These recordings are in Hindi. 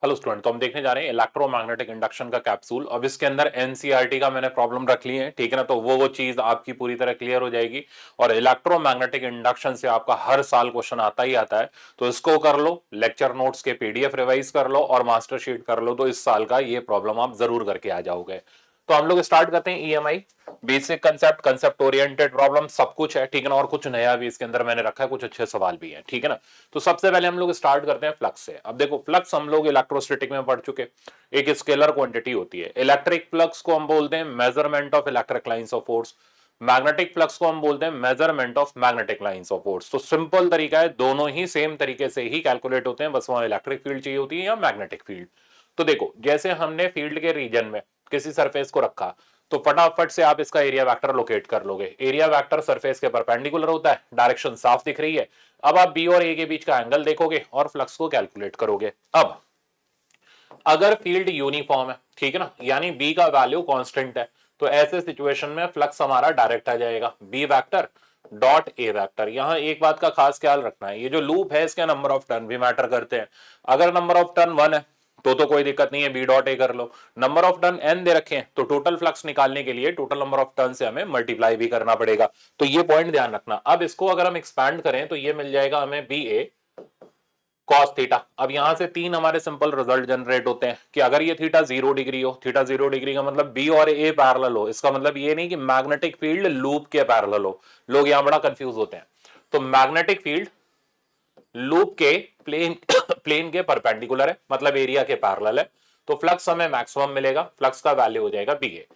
हेलो स्टूडेंट, तो हम देखने जा रहे हैं इलेक्ट्रोमैग्नेटिक इंडक्शन का कैप्सूल। अब इसके अंदर एनसीईआरटी का मैंने प्रॉब्लम रख ली है, ठीक है ना। तो वो चीज आपकी पूरी तरह क्लियर हो जाएगी। और इलेक्ट्रोमैग्नेटिक इंडक्शन से आपका हर साल क्वेश्चन आता ही आता है, तो इसको कर लो, लेक्चर नोट्स के पीडीएफ रिवाइज कर लो और मास्टर शीट कर लो, तो इस साल का ये प्रॉब्लम आप जरूर करके आ जाओगे। तो हम लोग स्टार्ट करते हैं EMI. Basic concept, concept oriented problem सब कुछ है, ठीक है ना। और कुछ नया भी इसके अंदर मैंने रखा है, कुछ अच्छे सवाल भी हैं, ठीक है ना। तो सबसे पहले हम लोग स्टार्ट करते हैं फ्लक्स से। अब देखो, फ्लक्स हम लोग इलेक्ट्रोस्टैटिक में पढ़ चुके, एक स्केलर क्वांटिटी होती है। इलेक्ट्रिक फ्लक्स को हम बोलते हैं measurement of electric lines of force, magnetic flux को हम बोलते हैं measurement of magnetic lines of force. तो सिंपल तरीका है, दोनों ही सेम तरीके से ही कैलकुलेट होते हैं, बस वहां इलेक्ट्रिक फील्ड चाहिए होती है या मैग्नेटिक फील्ड। तो देखो, जैसे हमने फील्ड के रीजन में किसी सरफेस को रखा, तो फटाफट से आप इसका एरिया वेक्टर लोकेट कर लोगे। एरिया वेक्टर सरफेस के परपेंडिकुलर होता है, डायरेक्शन साफ दिख रही है। अब आप बी और ए के बीच का एंगल देखोगे और फ्लक्स को कैलकुलेट करोगे। अब अगर फील्ड यूनिफॉर्म है, ठीक है ना, यानी बी का वैल्यू कांस्टेंट है, तो ऐसे सिचुएशन में फ्लक्स हमारा डायरेक्ट आ जाएगा, B vector dot A vector. यहां एक बात का खास ख्याल रखना है, ये जो लूप है इसके नंबर ऑफ टर्न भी मैटर करते हैं। अगर नंबर ऑफ टर्न 1 है तो कोई दिक्कत नहीं है, बी डॉट ए कर लो। नंबर ऑफ टर्न एन दे रखे हैं, तो टोटल फ्लक्स निकालने के लिए टोटल नंबर ऑफ टर्न से हमें मल्टीप्लाई भी करना पड़ेगा। तो ये पॉइंट ध्यान रखना। अब इसको अगर हम एक्सपैंड करें तो ये मिल जाएगा हमें बी ए कॉस थीटा। अब यहां से तीन हमारे सिंपल रिजल्ट जनरेट होते हैं कि अगर ये थीटा 0 डिग्री हो, थीटा 0 डिग्री का मतलब बी और ए पैरेलल हो, इसका मतलब ये नहीं कि मैग्नेटिक फील्ड लूप के पैरेलल हो। लोग यहां बड़ा कंफ्यूज होते हैं। तो मैग्नेटिक फील्ड लूप के प्लेन प्लेन के परपेंडिकुलर है, मतलब एरिया के पैरेलल है, तो फ्लक्स हमें मैक्सिमम मिलेगा, फ्लक्स का वैल्यू हो जाएगा बी ए।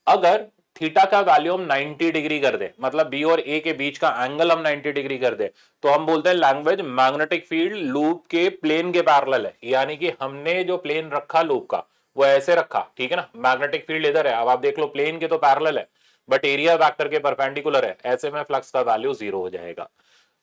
अगर थीटा का वैल्यू हम 90 डिग्री कर दे, मतलब बी और ए के बीच का एंगल हम 90 डिग्री कर दे, तो हम बोलते हैं लैंग्वेज मैग्नेटिक फील्ड लूप के प्लेन के पैरेलल है। यानी कि हमने जो प्लेन रखा लूप का वो ऐसे रखा, ठीक है ना। मैग्नेटिक फील्ड इधर है, अब आप देख लो प्लेन के तो पैरेलल है, बट एरिया वेक्टर के परपेंडिकुलर है, ऐसे में फ्लक्स का वैल्यू 0 हो जाएगा।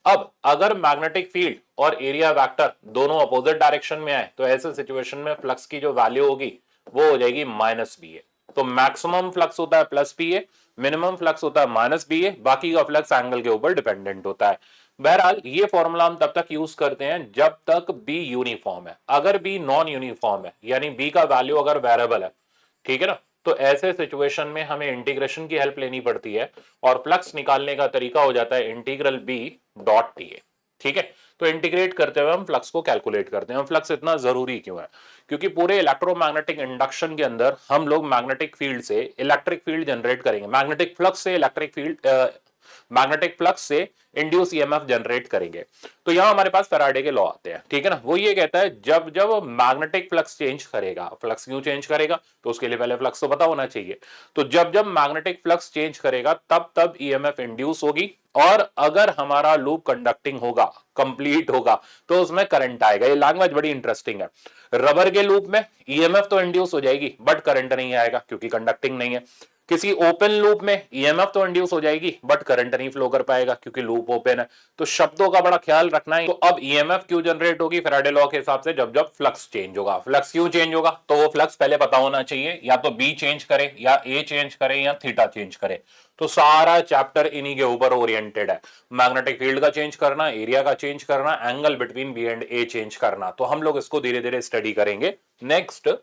अब अगर मैग्नेटिक फील्ड और एरिया वेक्टर दोनों अपोजिट डायरेक्शन में आए, तो ऐसे सिचुएशन में फ्लक्स की जो वैल्यू होगी वो हो जाएगी माइनस बी ए। तो मैक्सिमम फ्लक्स होता है प्लस बी ए, मिनिमम फ्लक्स होता है माइनस बी ए, बाकी का फ्लक्स एंगल के ऊपर डिपेंडेंट होता है। बहरहाल ये फॉर्मूला हम तब तक यूज करते हैं जब तक बी यूनिफॉर्म है। अगर बी नॉन यूनिफॉर्म है, यानी बी का वैल्यू अगर वेरिएबल है, ठीक है ना, तो ऐसे सिचुएशन में हमें इंटीग्रेशन की हेल्प लेनी पड़ती है और फ्लक्स निकालने का तरीका हो जाता है integral B dot T A, ठीक है। तो इंटीग्रेट करते हुए हम फ्लक्स को कैलकुलेट करते हैं। फ्लक्स इतना जरूरी क्यों है? क्योंकि पूरे इलेक्ट्रोमैग्नेटिक इंडक्शन के अंदर हम लोग मैग्नेटिक फील्ड से इलेक्ट्रिक फील्ड जनरेट करेंगे, मैग्नेटिक फ्लक्स से इलेक्ट्रिक फील्ड, मैग्नेटिक फ्लक्स से इंड्यूस ईएमएफ जनरेट करेंगे। तो यहां हमारे पास फैराडे के लॉ आते हैं, ठीक है ना। वो ये कहता है जब जब मैग्नेटिक फ्लक्स चेंज करेगा, फ्लक्स क्यों चेंज करेगा, तो उसके लिए पहले फ्लक्स तो पता होना चाहिए। तो जब जब मैग्नेटिक फ्लक्स चेंज करेगा तब तब ईएमएफ इंड्यूस होगी, और अगर हमारा लूप कंडक्टिंग होगा, कंप्लीट होगा, तो उसमें करंट आएगा। ये लैंग्वेज बड़ी इंटरेस्टिंग है। रबर के लूप में ईएमएफ तो इंड्यूस हो जाएगी बट करंट नहीं आएगा क्योंकि कंडक्टिंग नहीं है। किसी ओपन लूप में ईएमएफ तो इंड्यूस हो जाएगी बट करंट नहीं फ्लो कर पाएगा क्योंकि लूप ओपन है। तो शब्दों का बड़ा ख्याल रखना है। तो अब ईएमएफ क्यों जनरेट होगी फैराडे लॉ के हिसाब से? जब जब फ्लक्स चेंज होगा। फ्लक्स क्यों चेंज होगा? तो वो फ्लक्स पहले पता होना चाहिए, या तो बी चेंज करे या ए चेंज करे या थीटा चेंज करे। तो सारा चैप्टर इन्हीं के ऊपर ओरिएंटेड है। मैग्नेटिक फील्ड का चेंज करना, एरिया का चेंज करना, angle between B and A change करना। तो हम लोग इसको धीरे धीरे स्टडी करेंगे। नेक्स्ट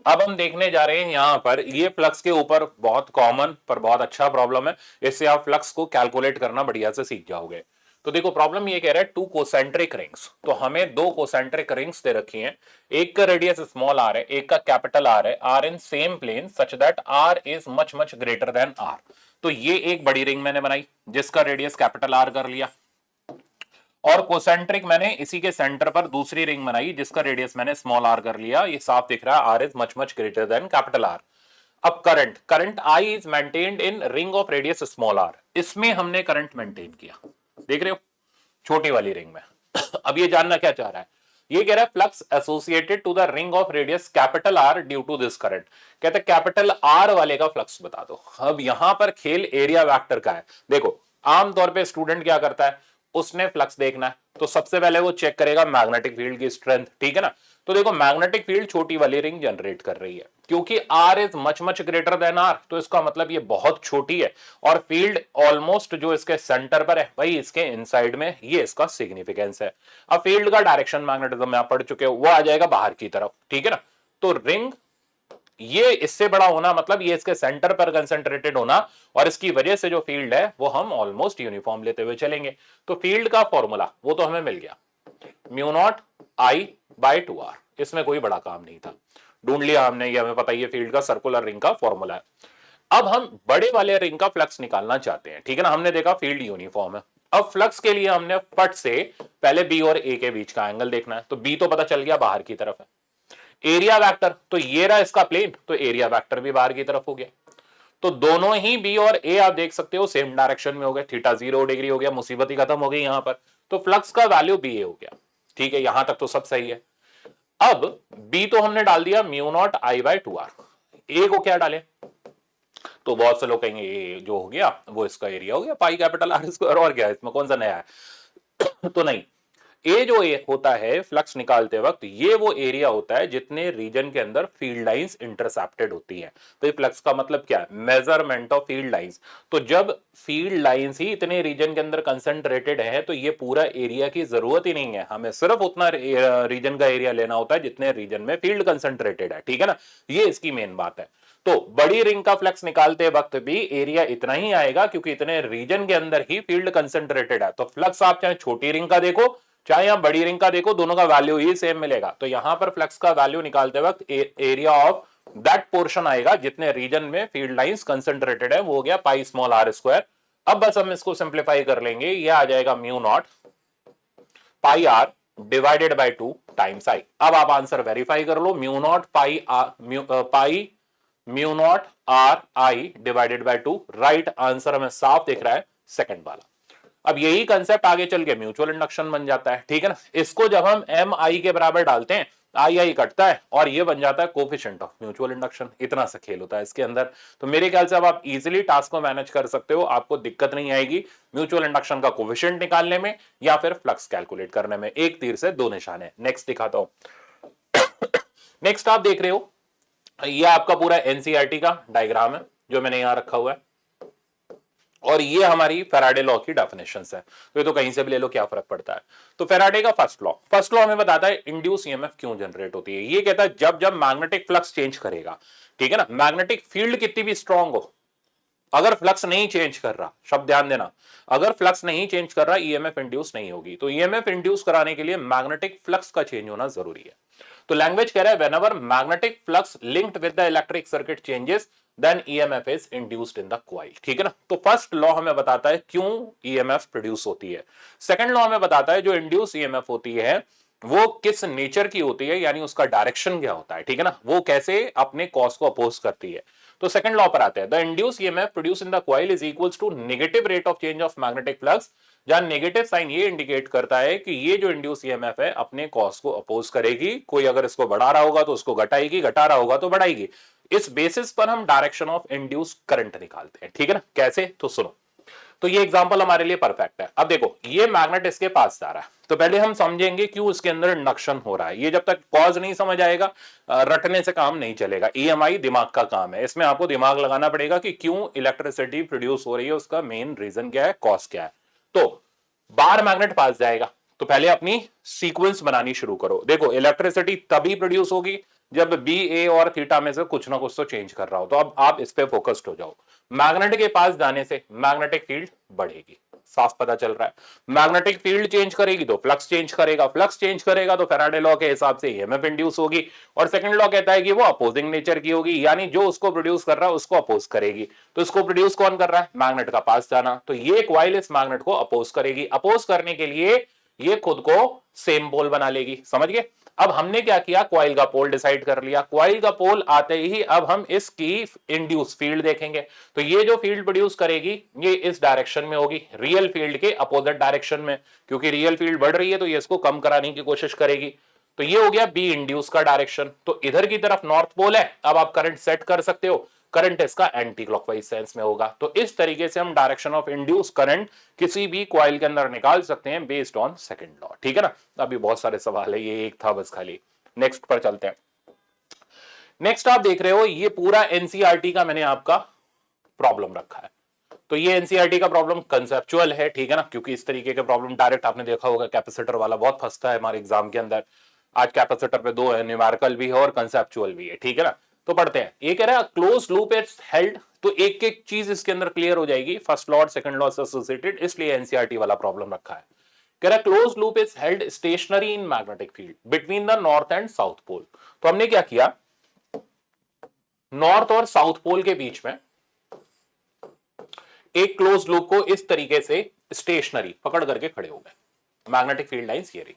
अब हम देखने जा रहे हैं यहां पर, ये फ्लक्स के ऊपर बहुत कॉमन पर बहुत अच्छा प्रॉब्लम है। इससे आप फ्लक्स को कैलकुलेट करना बढ़िया से सीख जाओगे। तो देखो, प्रॉब्लम ये कह रहा है टू कोसेंट्रिक रिंग्स। तो हमें दो कोसेंट्रिक रिंग्स दे रखी हैं, एक का रेडियस स्मॉल आर है, एक का कैपिटल आर है, R in same plane such that R is much much greater than R. तो ये एक बड़ी रिंग मैंने बनाई जिसका रेडियस कैपिटल आर कर लिया, और कोसेंट्रिक मैंने इसी के सेंटर पर दूसरी रिंग बनाई जिसका रेडियस मैंने स्मॉल आर कर लिया। ये साफ दिख रहा है, R is much much greater than capital R. अब current, current I is maintained in ring of radius small R. इसमें हमने करंट मेंटेन किया, देख रहे हो, छोटी वाली रिंग में। अब ये जानना क्या चाह रहा है, ये कह रहा है flux associated to the ring of radius capital R due to this current. कहते हैं कैपिटल आर वाले का फ्लक्स बता दो। अब यहां पर खेल एरिया वेक्टर का है। देखो, आमतौर पे स्टूडेंट क्या करता है, उसने फ्लक्स देखना है, तो सबसे पहले वो चेक करेगा मैग्नेटिक फील्ड की स्ट्रेंथ, ठीक है ना। तो देखो मैग्नेटिक फील्ड छोटी वाली रिंग जनरेट कर रही है, क्योंकि R is much much greater than R, तो इसका मतलब ये बहुत छोटी है, और फील्ड ऑलमोस्ट जो इसके सेंटर पर है भाई इसके इनसाइड में, ये इसका सिग्निफिकेंस है। अब फील्ड का डायरेक्शन मैग्नेटिज्म में आप पढ़ चुके हो, वो आ जाएगा बाहर की तरफ, ठीक है ना। तो रिंग ये इससे बड़ा होना मतलब ये इसके सेंटर पर कंसंट्रेटेड होना, और इसकी वजह से जो फील्ड है वो हम ऑलमोस्ट यूनिफॉर्म लेते हुए चलेंगे। तो फील्ड का फॉर्मूला वो तो हमें मिल गया, mu not I bye 2r, इसमें कोई बड़ा काम नहीं था, ढूंढ लिया हमने, ये हमें पता ही है फील्ड का सर्कुलर रिंग का फॉर्मूला है। अब हम बड़े वाले रिंग का फ्लक्स निकालना चाहते हैं, ठीक है ना। हमने देखा फील्ड यूनिफॉर्म है, अब फ्लक्स के लिए हमने फट से पहले बी और ए के बीच का एंगल देखना है, तो बी तो पता चल गया बाहर की तरफ है। एरिया वेक्टर, तो ये रहा इसका प्लेन, तो एरिया वेक्टर भी बाहर की तरफ हो गया। तो दोनों ही बी और ए आप देख सकते हो सेम डायरेक्शन में हो गए, थीटा 0 डिग्री हो गया, मुसीबत ही खत्म हो गई यहां पर। तो फ्लक्स का वैल्यू बी ए हो गया, ठीक है, यहां तक तो सब सही है। अब बी तो हमने डाल दिया mu not I bye 2r, ए को क्या डाले, तो बहुत से लोग कहेंगे ए जो हो गया वो इसका एरिया हो गया पाई कैपिटल आर स्क्वायर, और क्या है इसमें कौन सा नया है तो नहीं, ए जो ए होता है फ्लक्स निकालते वक्त, ये वो एरिया होता है जितने रीजन के अंदर फील्ड लाइंस इंटरसेप्टेड होती हैं। तो ये फ्लक्स का मतलब क्या है, मेजरमेंट ऑफ फील्ड लाइंस। तो जब फील्ड लाइंस ही इतने रीजन के अंदर कंसंट्रेटेड है, तो ये पूरा एरिया की जरूरत ही नहीं है, हमें सिर्फ उतना रीजन का एरिया लेना होता है जितने रीजन में फील्ड कंसंट्रेटेड है, ठीक है ना। ये इसकी मेन बात है। तो बड़ी रिंग का फ्लक्स निकालते वक्त भी एरिया इतना ही आएगा, क्योंकि इतने रीजन के अंदर ही फील्ड कंसंट्रेटेड है। तो फ्लक्स आप चाहे छोटी रिंग का देखो चाहे आप बड़ी रिंग का देखो, दोनों का वैल्यू ही सेम मिलेगा। तो यहां पर फ्लक्स का वैल्यू निकालते वक्त एरिया ऑफ दैट पोर्शन आएगा जितने रीजन में फील्ड लाइंस कंसंट्रेटेड है, वो हो गया पाई स्मॉल आर स्क्वायर। अब बस हम इसको सिंप्लीफाई कर लेंगे, ये आ जाएगा mu naught pi R divided by 2 times I. अब आप आंसर वेरीफाई कर लो, mu naught pi mu naught R I divided by 2, right answer हमें साफ दिख रहा है सेकंड वाला। अब यही कंसेप्ट आगे चल के म्यूचुअल इंडक्शन बन जाता है, ठीक है ना। इसको जब हम एम आई के बराबर डालते हैं, आई आई कटता है और ये बन जाता है कोफिशिएंट ऑफ म्यूचुअल इंडक्शन। इतना सा खेल होता है इसके अंदर। तो मेरे ख्याल से अब आप इजीली टास्क को मैनेज कर सकते हो, आपको दिक्कत नहीं आएगी म्यूचुअल इंडक्शन का कोफिशिएंट निकालने में या फिर फ्लक्स कैलकुलेट करने में। एक तीर से दो निशाने। नेक्स्ट दिखाता हूं। नेक्स्ट आप देख रहे हो, ये आपका पूरा एनसीईआरटी का डायग्राम है जो मैंने यहां रखा हुआ है, और ये हमारी फैराडे लॉ की डेफिनेशंस है। तो ये तो कहीं से भी ले लो, क्या फर्क पड़ता है। तो फैराडे का फर्स्ट लॉ हमें बताता है इंड्यूस ईएमएफ क्यों जनरेट होती है। ये कहता है जब जब मैग्नेटिक फ्लक्स चेंज करेगा, ठीक है ना, मैग्नेटिक फील्ड कितनी भी स्ट्रांग हो, अगर फ्लक्स नहीं चेंज कर रहा, शब्द ध्यान देना, अगर फ्लक्स नहीं चेंज कर रहा ईएमएफ इंड्यूस नहीं होगी। तो ईएमएफ इंड्यूस कराने के लिए मैग्नेटिक फ्लक्स का चेंज होना जरूरी है। तो लैंग्वेज कह रहा है whenever magnetic flux linked with the electric circuit changes then EMF is induced in the coil, ठीक है ना। तो फर्स्ट लॉ हमें बताता है क्यों ईएमएफ प्रोड्यूस होती है। सेकंड लॉ हमें बताता है जो इंड्यूस ईएमएफ होती है वो किस नेचर की होती है, यानी उसका डायरेक्शन क्या होता है, ठीक है ना, वो कैसे अपने कॉज को अपोज करती है। तो सेकंड लॉ पर आते हैं, the induce EMF produce in the coil is equals to negative rate of change of magnetic flux, जहां नेगेटिव साइन ये इंडिकेट करता है कि ये जो इंड्यूस ईएमएफ है अपने कॉज को अपोज करेगी। कोई अगर इसको बढ़ा रहा होगा तो उसको घटाएगी, घटा रहा होगा तो बढ़ाएगी। इस बेसिस पर हम डायरेक्शन ऑफ इंड्यूस करंट निकालते हैं, ठीक है ना। कैसे, तो सुनो। तो ये एग्जांपल हमारे लिए परफेक्ट है। अब देखो ये मैग्नेट इसके पास जा रहा है, तो पहले हम समझेंगे क्यों इसके अंदर इंडक्शन हो रहा है। ये जब तक कॉज नहीं समझ आएगा रटने से काम नहीं चलेगा। ईएमआई दिमाग का काम है, इसमें आपको दिमाग लगाना पड़ेगा कि क्यों इलेक्ट्रिसिटी प्रोड्यूस हो रही है, उसका मेन रीजन क्या है, कॉज क्या है। तो बार मैग्नेट पास जाएगा, तो पहले अपनी सीक्वेंस बनानी शुरू करो। देखो इलेक्ट्रिसिटी तभी प्रोड्यूस होगी जब बी ए और थीटा में से कुछ ना कुछ तो चेंज कर रहा हो। तो अब आप इस पे फोकस्ड हो जाओ। मैग्नेट के पास जाने से मैग्नेटिक फील्ड बढ़ेगी, साफ पता चल रहा है। मैग्नेटिक फील्ड चेंज करेगी तो फ्लक्स चेंज करेगा, फ्लक्स चेंज करेगा तो फैराडे लॉ के हिसाब से ईएमएफ इंड्यूस होगी। और सेकंड लॉ कहता है कि वो अपोजिंग नेचर की होगी, यानी जो उसको प्रोड्यूस कर रहा है उसको अपोज करेगी। तो इसको प्रोड्यूस कौन कर रहा है, मैग्नेट का पास जाना। तो ये कॉइल इस मैग्नेट को अपोज करेगी। अपोज करने के लिए ये खुद को सेम पोल बना लेगी, समझ गए। अब हमने क्या किया, कॉइल का पोल डिसाइड कर लिया। कॉइल का पोल आते ही अब हम इसकी इंड्यूस फील्ड देखेंगे। तो ये जो फील्ड प्रोड्यूस करेगी ये इस डायरेक्शन में होगी, रियल फील्ड के अपोजिट डायरेक्शन में, क्योंकि रियल फील्ड बढ़ रही है तो ये इसको कम कराने की कोशिश करेगी। तो ये हो गया बी इंड्यूस का डायरेक्शन। तो इधर की तरफ नॉर्थ पोल है। अब आप करंट सेट कर सकते हो, करंट इसका एंटी क्लॉकवाइज सेंस में होगा। तो इस तरीके से हम डायरेक्शन ऑफ इंड्यूस करंट किसी भी कॉइल के अंदर निकाल सकते हैं बेस्ड ऑन सेकंड लॉ, ठीक है ना। अभी बहुत सारे सवाल है, ये एक था बस खाली। नेक्स्ट पर चलते हैं। नेक्स्ट आप देख रहे हो ये पूरा एनसीईआरटी का मैंने आपका प्रॉब्लम रखा है। तो ये एनसीईआरटी का प्रॉब्लम कंसेप्चुअल है, ठीक है ना, क्योंकि इस तरीके के प्रॉब्लम डायरेक्ट आपने देखा होगा कैपेसिटर वाला बहुत फंसता है हमारे एग्जाम के अंदर। आज कैपेसिटर पे दो है, न्यूमेरिकल भी है और कंसेप्चुअल भी है, ठीक है ना। तो पढ़ते हैं। ये कह रहा है क्लोज लूप इज हेल्ड, तो एक एक चीज इसके अंदर क्लियर हो जाएगी, फर्स्ट लॉ और सेकंड लॉ से एसोसिएटेड, इसलिए एनसीईआरटी वाला प्रॉब्लम रखा है। कह रहा है close loop is held stationary in magnetic field between the north and south pole. तो हमने क्या किया, नॉर्थ और साउथ पोल के बीच में एक क्लोज लूप को इस तरीके से स्टेशनरी पकड़ करके खड़े हो गए, मैग्नेटिक फील्ड लाइंस ये रही।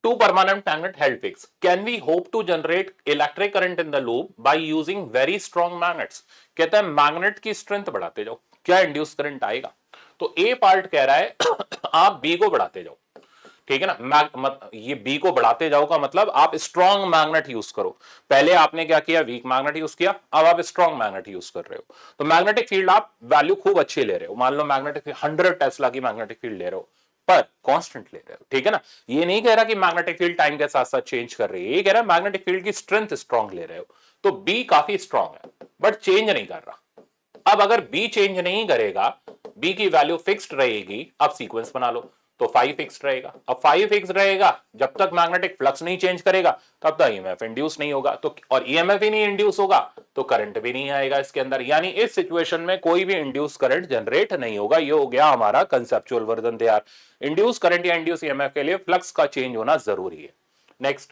Two permanent magnet held fixed. Can we hope to generate electric current in the loop by using very strong magnets? कहता है मैग्नेट की स्ट्रेंथ बढ़ाते जाओ, क्या इंड्यूस करंट आएगा। तो ए पार्ट कह रहा है आप बी को बढ़ाते जाओ, ठीक है ना। ये बी को बढ़ाते जाओ का मतलब आप स्ट्रॉन्ग मैग्नेट यूज करो। पहले आपने क्या किया, वीक मैग्नेट यूज किया, अब आप स्ट्रॉन्ग मैग्नेट यूज कर रहे हो। तो मैग्नेटिक फील्ड आप वैल्यू खूब अच्छी ले रहे हो, मान लो मैग्नेटिक 100 टेस्ला की मैग्नेटिक फील्ड ले रहे हो, पर कांस्टेंट ले रहे हो, ठीक है ना। ये नहीं कह रहा कि मैग्नेटिक फील्ड टाइम के साथ साथ चेंज कर रही है, ये कह रहा है मैग्नेटिक फील्ड की स्ट्रेंथ स्ट्रॉन्ग ले रहे हो। तो बी काफी स्ट्रॉन्ग है बट चेंज नहीं कर रहा। अब अगर बी चेंज नहीं करेगा, बी की वैल्यू फिक्स्ड रहेगी, अब सीक्वेंस बना लो। तो 5 फिक्स्ड रहेगा। अब 5 फिक्स्ड रहेगा, जब तक मैग्नेटिक फ्लक्स नहीं चेंज करेगा तब तक ईएमएफ इंड्यूस नहीं होगा। तो और ईएमएफ ही नहीं इंड्यूस होगा तो करंट भी नहीं आएगा इसके अंदर, यानी इस सिचुएशन में कोई भी इंड्यूस करंट जनरेट नहीं होगा। ये हो गया हमारा कंसेप्चुअल वर्जन तैयार। इंड्यूस करंट या इंड्यूस ईएमएफ के लिए फ्लक्स का चेंज होना जरूरी है। Next,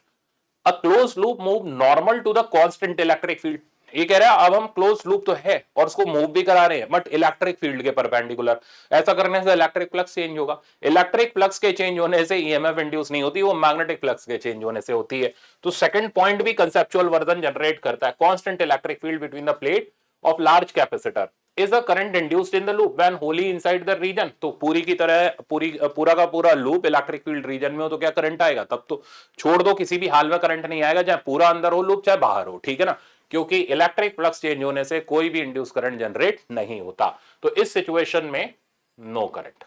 a close loop move normal to the constant electric field. ये कह रहा है अब हम क्लोज लूप तो है और उसको मूव भी करा रहे हैं बट इलेक्ट्रिक फील्ड के परपेंडिकुलर। ऐसा करने से इलेक्ट्रिक फ्लक्स चेंज होगा। इलेक्ट्रिक फ्लक्स के चेंज होने से ईएमएफ इंड्यूस नहीं होती, वो मैग्नेटिक फ्लक्स के चेंज होने से होती है। तो सेकंड पॉइंट भी कंसेप्चुअल वर्जन जनरेट करता है। Constant electric field between the plate of large capacitor is a current induced in the loop when wholly inside the region. तो पूरी की तरह पूरा का पूरा लूप इलेक्ट्रिक फील्ड रीजन में हो तो क्या करंट आएगा, तब तो छोड़ दो, किसी भी हाल में करंट नहीं आएगा, चाहे पूरा अंदर हो लूप चाहे बाहर हो, ठीक है ना, क्योंकि इलेक्ट्रिक फ्लक्स चेंज होने से कोई भी इंड्यूस करंट जनरेट नहीं होता। तो इस सिचुएशन में नो करंट,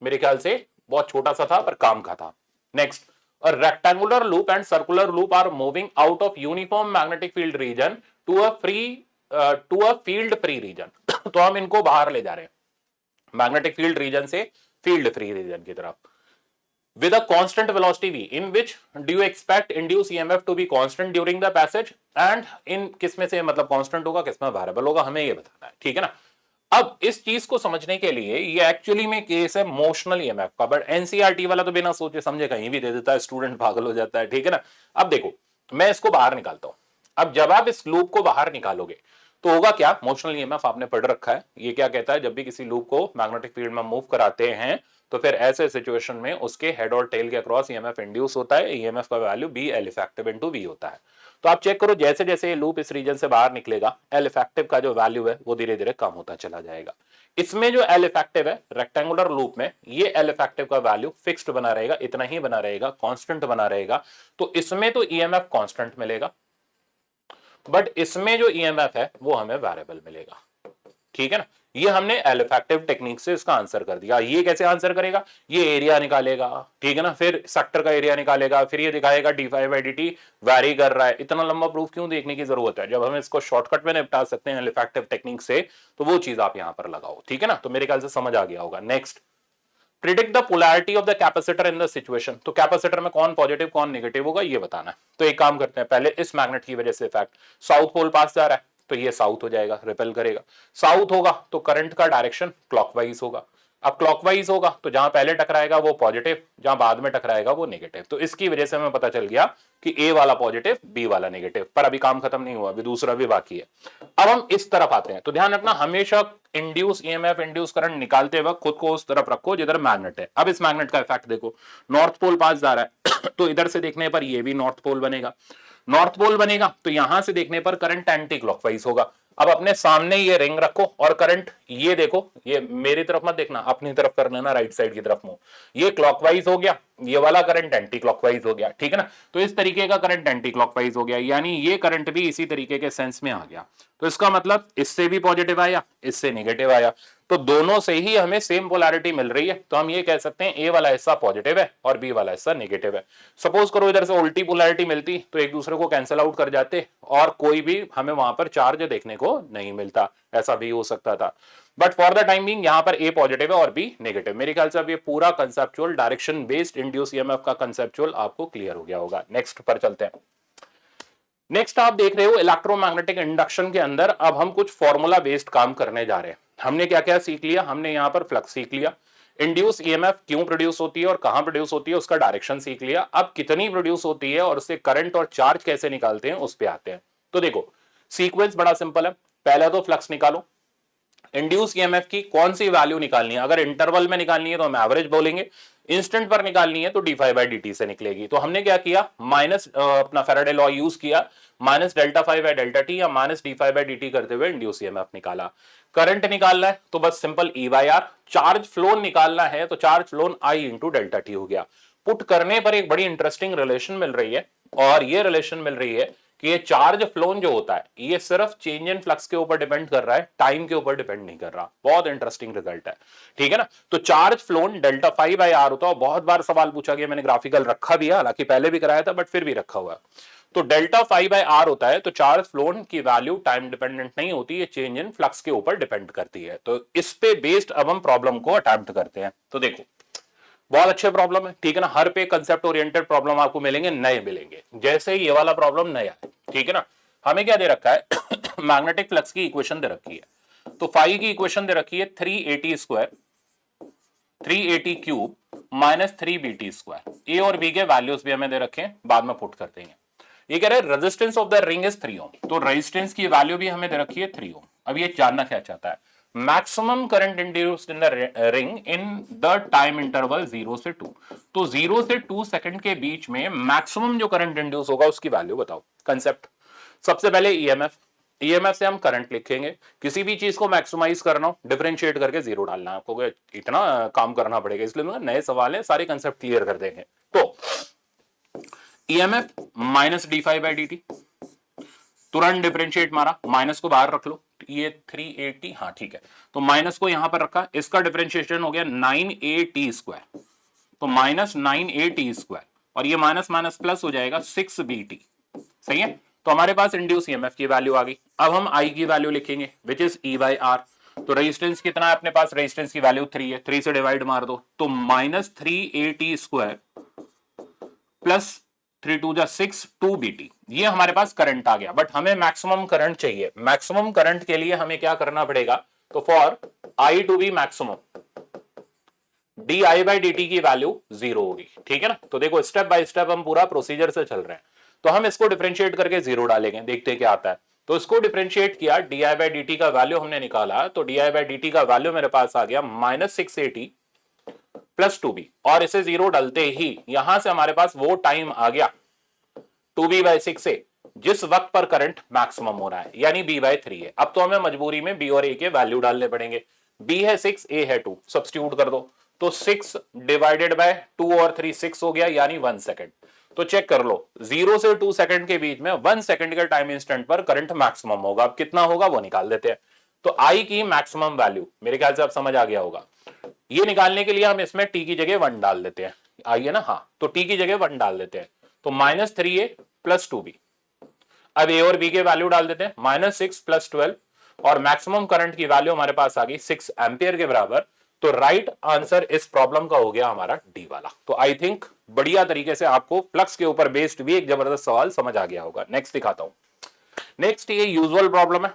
मेरे ख्याल से बहुत छोटा सा था पर काम का था। Next, a rectangular loop and circular loop are moving out of uniform magnetic field region to a field free region। तो हम इनको बाहर ले जा रहे हैं मैग्नेटिक फील्ड रीजन से फील्ड फ्री रीजन की तरफ। with a constant velocity v, in which do you expect induced EMF to be constant during the passage and in किसमें से मतलब constant होगा, किसमें variable होगा, हमें ये बताना है, ठीक है ना। अब इस चीज को समझने के लिए ये एक्चुअली में केस है मोशनल ईएमएफ का, बट एनसीईआरटी वाला तो बिना सोचे समझे कहीं भी दे देता है, स्टूडेंट पागल हो जाता है, ठीक है ना। अब देखो मैं इसको बाहर निकालता हूं। अब जब आप इस लूप को बाहर निकालोगे तो होगा क्या, मोशनल ईएमएफ आपने पढ़ रखा है, ये क्या कहता है, जब भी किसी लूप को मैग्नेटिक फील्ड में मूव कराते हैं तो फिर ऐसे सिचुएशन में उसके हेड और टेल के अक्रॉस ईएमएफ इंड्यूस होता है। ईएमएफ का value B L effective into V होता है। तो आप चेक करो जैसे जैसे ये लूप इस रीजन से बाहर निकलेगा एल इफेक्टिव का जो वैल्यू है वो धीरे धीरे कम होता चला जाएगा। इसमें जो एल इफेक्टिव है रेक्टेंगुलर लूप में, ये एल इफेक्टिव का वैल्यू फिक्स्ड बना रहेगा, इतना ही बना रहेगा, कांस्टेंट बना रहेगा। तो इसमें तो ईएमएफ कांस्टेंट मिलेगा बट इसमें जो ईएमएफ है वो हमें वेरिएबल मिलेगा, ठीक है ना। ये हमने एल इफेक्टिव टेक्निक से इसका आंसर कर दिया। ये कैसे आंसर करेगा, ये एरिया निकालेगा, ठीक है ना, फिर सेक्टर का एरिया निकालेगा, फिर ये दिखाएगा d5/dt वैरी कर रहा है। इतना लंबा प्रूफ क्यों देखने की जरूरत है, जब हम इसको शॉर्टकट में निपटा सकते हैं एल इफेक्टिव टेक्निक से, तो वो चीज आप यहां पर लगाओ, ठीक है ना। तो मेरे ख्याल से समझ आ गया होगा। Next, predict the polarity of the capacitor in the situation. तो कैपेसिटर में कौन पॉजिटिव कौन नेगेटिव होगा ये बताना है। तो एक काम करते हैं, पहले इस मैग्नेट की वजह से इफेक्ट, साउथ पोल पास जा रहा है तो ये साउथ हो जाएगा, रिपेल करेगा। साउथ होगा तो करंट का डायरेक्शन क्लॉकवाइज होगा। अब क्लॉकवाइज होगा तो जहां पहले टकराएगा वो पॉजिटिव, जहां बाद में टकराएगा वो नेगेटिव। तो इसकी वजह से हमें पता चल गया कि ए वाला पॉजिटिव बी वाला नेगेटिव। पर अभी काम खत्म नहीं हुआ, अभी दूसरा भी बाकी है। अब हम इस तरफ आते हैं। तो ध्यान रखना हमेशा इंड्यूस ईएमएफ इंड्यूस करंट निकालते वक्त खुद को उस तरफ रखो जिधर मैग्नेट है। अब इस मैग्नेट का इफेक्ट देखो, नॉर्थ पोल पास जा रहा है तो इधर से देखने पर ये भी नॉर्थ पोल बनेगा। नॉर्थ पोल बनेगा तो यहां से देखने पर करंट एंटी क्लॉकवाइज होगा। अब अपने सामने ये रिंग रखो और करंट ये देखो, ये मेरी तरफ मत देखना, अपनी तरफ कर लेना, राइट साइड की तरफ मुंह। ये क्लॉकवाइज हो गया, ये वाला करंट एंटी क्लॉकवाइज हो गया, ठीक है ना। तो इस तरीके का करंट एंटी क्लॉकवाइज हो गया, यानी ये करंट भी इसी तरीके के सेंस में आ गया। तो इसका मतलब इससे भी पॉजिटिव आया, इससे नेगेटिव आया, तो दोनों से ही हमें सेम पोलैरिटी मिल रही है। तो हम ये कह सकते हैं ए वाला हिस्सा पॉजिटिव है और बी वाला हिस्सा नेगेटिव है। सपोज करो इधर से उल्टी पोलैरिटी मिलती तो एक दूसरे को कैंसिल आउट कर जाते और कोई भी हमें वहां पर चार्ज देखने को नहीं मिलता, ऐसा भी हो सकता था। But for the time being यहां पर ए पॉजिटिव है और बी नेगेटिव। मेरे ख्याल से अब ये पूरा conceptual direction based induce EMF का कंसेप्चुअल आपको क्लियर हो गया होगा। नेक्स्ट पर चलते हैं। नेक्स्ट आप देख रहे हो इलेक्ट्रोमैग्नेटिक इंडक्शन के अंदर अब हम कुछ फॉर्मूला बेस्ड काम करने जा रहे हैं। हमने क्या क्या सीख लिया, हमने यहां पर फ्लक्स सीख लिया, इंड्यूस ईएमएफ क्यों प्रोड्यूस होती है और कहां प्रोड्यूस होती है उसका डायरेक्शन सीख लिया, अब कितनी प्रोड्यूस होती है और उससे करंट और चार्ज कैसे निकालते हैं उस पर आते हैं। तो देखो सीक्वेंस बड़ा सिंपल है, पहले तो फ्लक्स निकालो, इंड्यूस ईएमएफ की कौन सी वैल्यू निकालनी है, अगर इंटरवल में निकालनी है तो हम एवरेज बोलेंगे, इंस्टेंट पर निकालनी है तो d5/dt से निकलेगी। तो हमने क्या किया, माइनस अपना फैराडे लॉ यूज किया, माइनस ΔΦ/Δt या माइनस d5/dt करते हुए इंड्यूस ईएमएफ निकाला। करंट निकालना है तो बस सिंपल E/R, चार्ज फ्लोन निकालना है तो charge phloem I into ΔT हो गया। पुट करने पर एक बड़ी इंटरेस्टिंग रिलेशन मिल रही है, और ये रिलेशन मिल रही है कि ये चार्ज फ्लोन जो होता है ये सिर्फ चेंज इन फ्लक्स के ऊपर डिपेंड कर रहा है, टाइम के ऊपर डिपेंड नहीं कर रहा। बहुत इंटरेस्टिंग रिजल्ट है, ठीक है ना। तो चार्ज फ्लोन ΔΦ/R होता है, बहुत बार सवाल पूछा गया, मैंने ग्राफिकल रखा भी है, हालांकि पहले भी कराया था बट फिर भी रखा हुआ है। तो ΔΦ/R होता है, तो चार्ज फ्लोन की वैल्यू टाइम डिपेंडेंट नहीं होती, ये चेंज इन फ्लक्स के ऊपर डिपेंड करती है। तो इस पे बेस्ड अब हम प्रॉब्लम को अटेम्प्ट करते हैं। तो देखो बहुत अच्छे प्रॉब्लम है, ठीक है ना, हर पे कंसेप्ट ओरिएंटेड प्रॉब्लम आपको मिलेंगे, नए मिलेंगे। जैसे ये वाला प्रॉब्लम नया है, ठीक है ना। हमें क्या दे रखा है मैग्नेटिक फ्लक्स की इक्वेशन दे रखी है, तो फाई की इक्वेशन दे रखी है 380² 380³ माइनस 3BT²। ए और बी के वैल्यूज भी हमें दे रखे हैं, बाद में पुट करते हैं। ये कह रहे हैं resistance of the ring is 3 ओम, तो रेजिस्टेंस की वैल्यू भी हमें दे रखी है 3 ओम। अब ये जानना क्या चाहता है, maximum current induced in the ring in the time interval 0 से 2। तो 0 से 2 सेकंड के बीच में मैक्सिमम जो करंट इंड्यूस होगा उसकी वैल्यू बताओ। कंसेप्ट, सबसे पहले ईएमएफ, ईएमएफ से हम करंट लिखेंगे। किसी भी चीज को मैक्सिमाइज करना हो डिफरेंशिएट करके 0 डालना है आपको, इतना काम करना पड़ेगा, इसलिए नए सवाल है, सारे कंसेप्ट क्लियर कर देंगे। तो ईएमएफ माइनस d5/dt, तुरंत डिफरेंशिएट मारा, माइनस को बाहर रख लो, ये 380, हाँ ठीक है, तो माइनस को यहां पर रखा, इसका डिफरेंशिएशन हो गया 9AT², तो माइनस 9AT², और ये माइनस माइनस प्लस हो जाएगा 6BT, सही है। तो हमारे पास इंड्यूस ईएमएफ की वैल्यू आ गई। अब हम I की वैल्यू लिखेंगे विच इज E/R। तो रेजिस्टेंस कितना है अपने पास, रेजिस्टेंस की वैल्यू 3 है, 3 से डिवाइड मार दो, तो माइनस 3AT² प्लस 3 2 6 2BT, ये हमारे पास करंट आ गया। बट हमें मैक्सिमम करंट चाहिए, मैक्सिमम करंट के लिए हमें क्या करना पड़ेगा, तो for I to be maximum di/dt की वैल्यू 0 होगी, ठीक है ना। तो देखो स्टेप बाय स्टेप हम पूरा प्रोसीजर से चल रहे हैं। तो हम इसको डिफरेंशिएट करके 0 डालेंगे, देखते हैं क्या आता है। तो इसको डिफरेंशिएट किया, di/dt का वैल्यू हमने निकाला, तो di/dt का वैल्यू मेरे पास आ गया माइनस 680 प्लस 2b, और इसे 0 डालते ही यहां से हमारे पास वो टाइम आ गया 2b/6 से जिस वक्त पर करंट मैक्सिमम हो रहा है, यानी b/3 है। अब तो हमें मजबूरी में b और a के वैल्यू डालने पड़ेंगे। b है 6, a है 2, सब्स्टिट्यूट कर दो, तो 6 डिवाइडेड बाय 2 और 3 6 हो गया, यानी 1 सेकंड। तो चेक कर लो 0 से 2 सेकंड के बीच में 1 सेकंड के टाइम इंस्टेंट पर करंट मैक्सिमम होगा। अब कितना होगा वो निकाल देते हैं। तो I की मैक्सिमम वैल्यू मेरे ख्याल से अब समझ आ गया होगा। ये निकालने के लिए हम इसमें t की जगह 1 डाल देते हैं, आइए ना, हाँ, तो t की जगह 1 डाल देते हैं, तो माइनस 3a प्लस 2b। अब a और b के वैल्यू डाल देते हैं, माइनस 6 प्लस 12, और मैक्सिमम करंट की वैल्यू हमारे पास आ गई 6 एम्पियर के बराबर। तो राइट आंसर इस प्रॉब्लम का हो गया हमारा डी वाला। तो आई थिंक बढ़िया तरीके से आपको फ्लक्स के ऊपर बेस्ड भी एक जबरदस्त सवाल समझ आ गया होगा। नेक्स्ट दिखाता हूं। नेक्स्ट ये यूजुअल प्रॉब्लम है,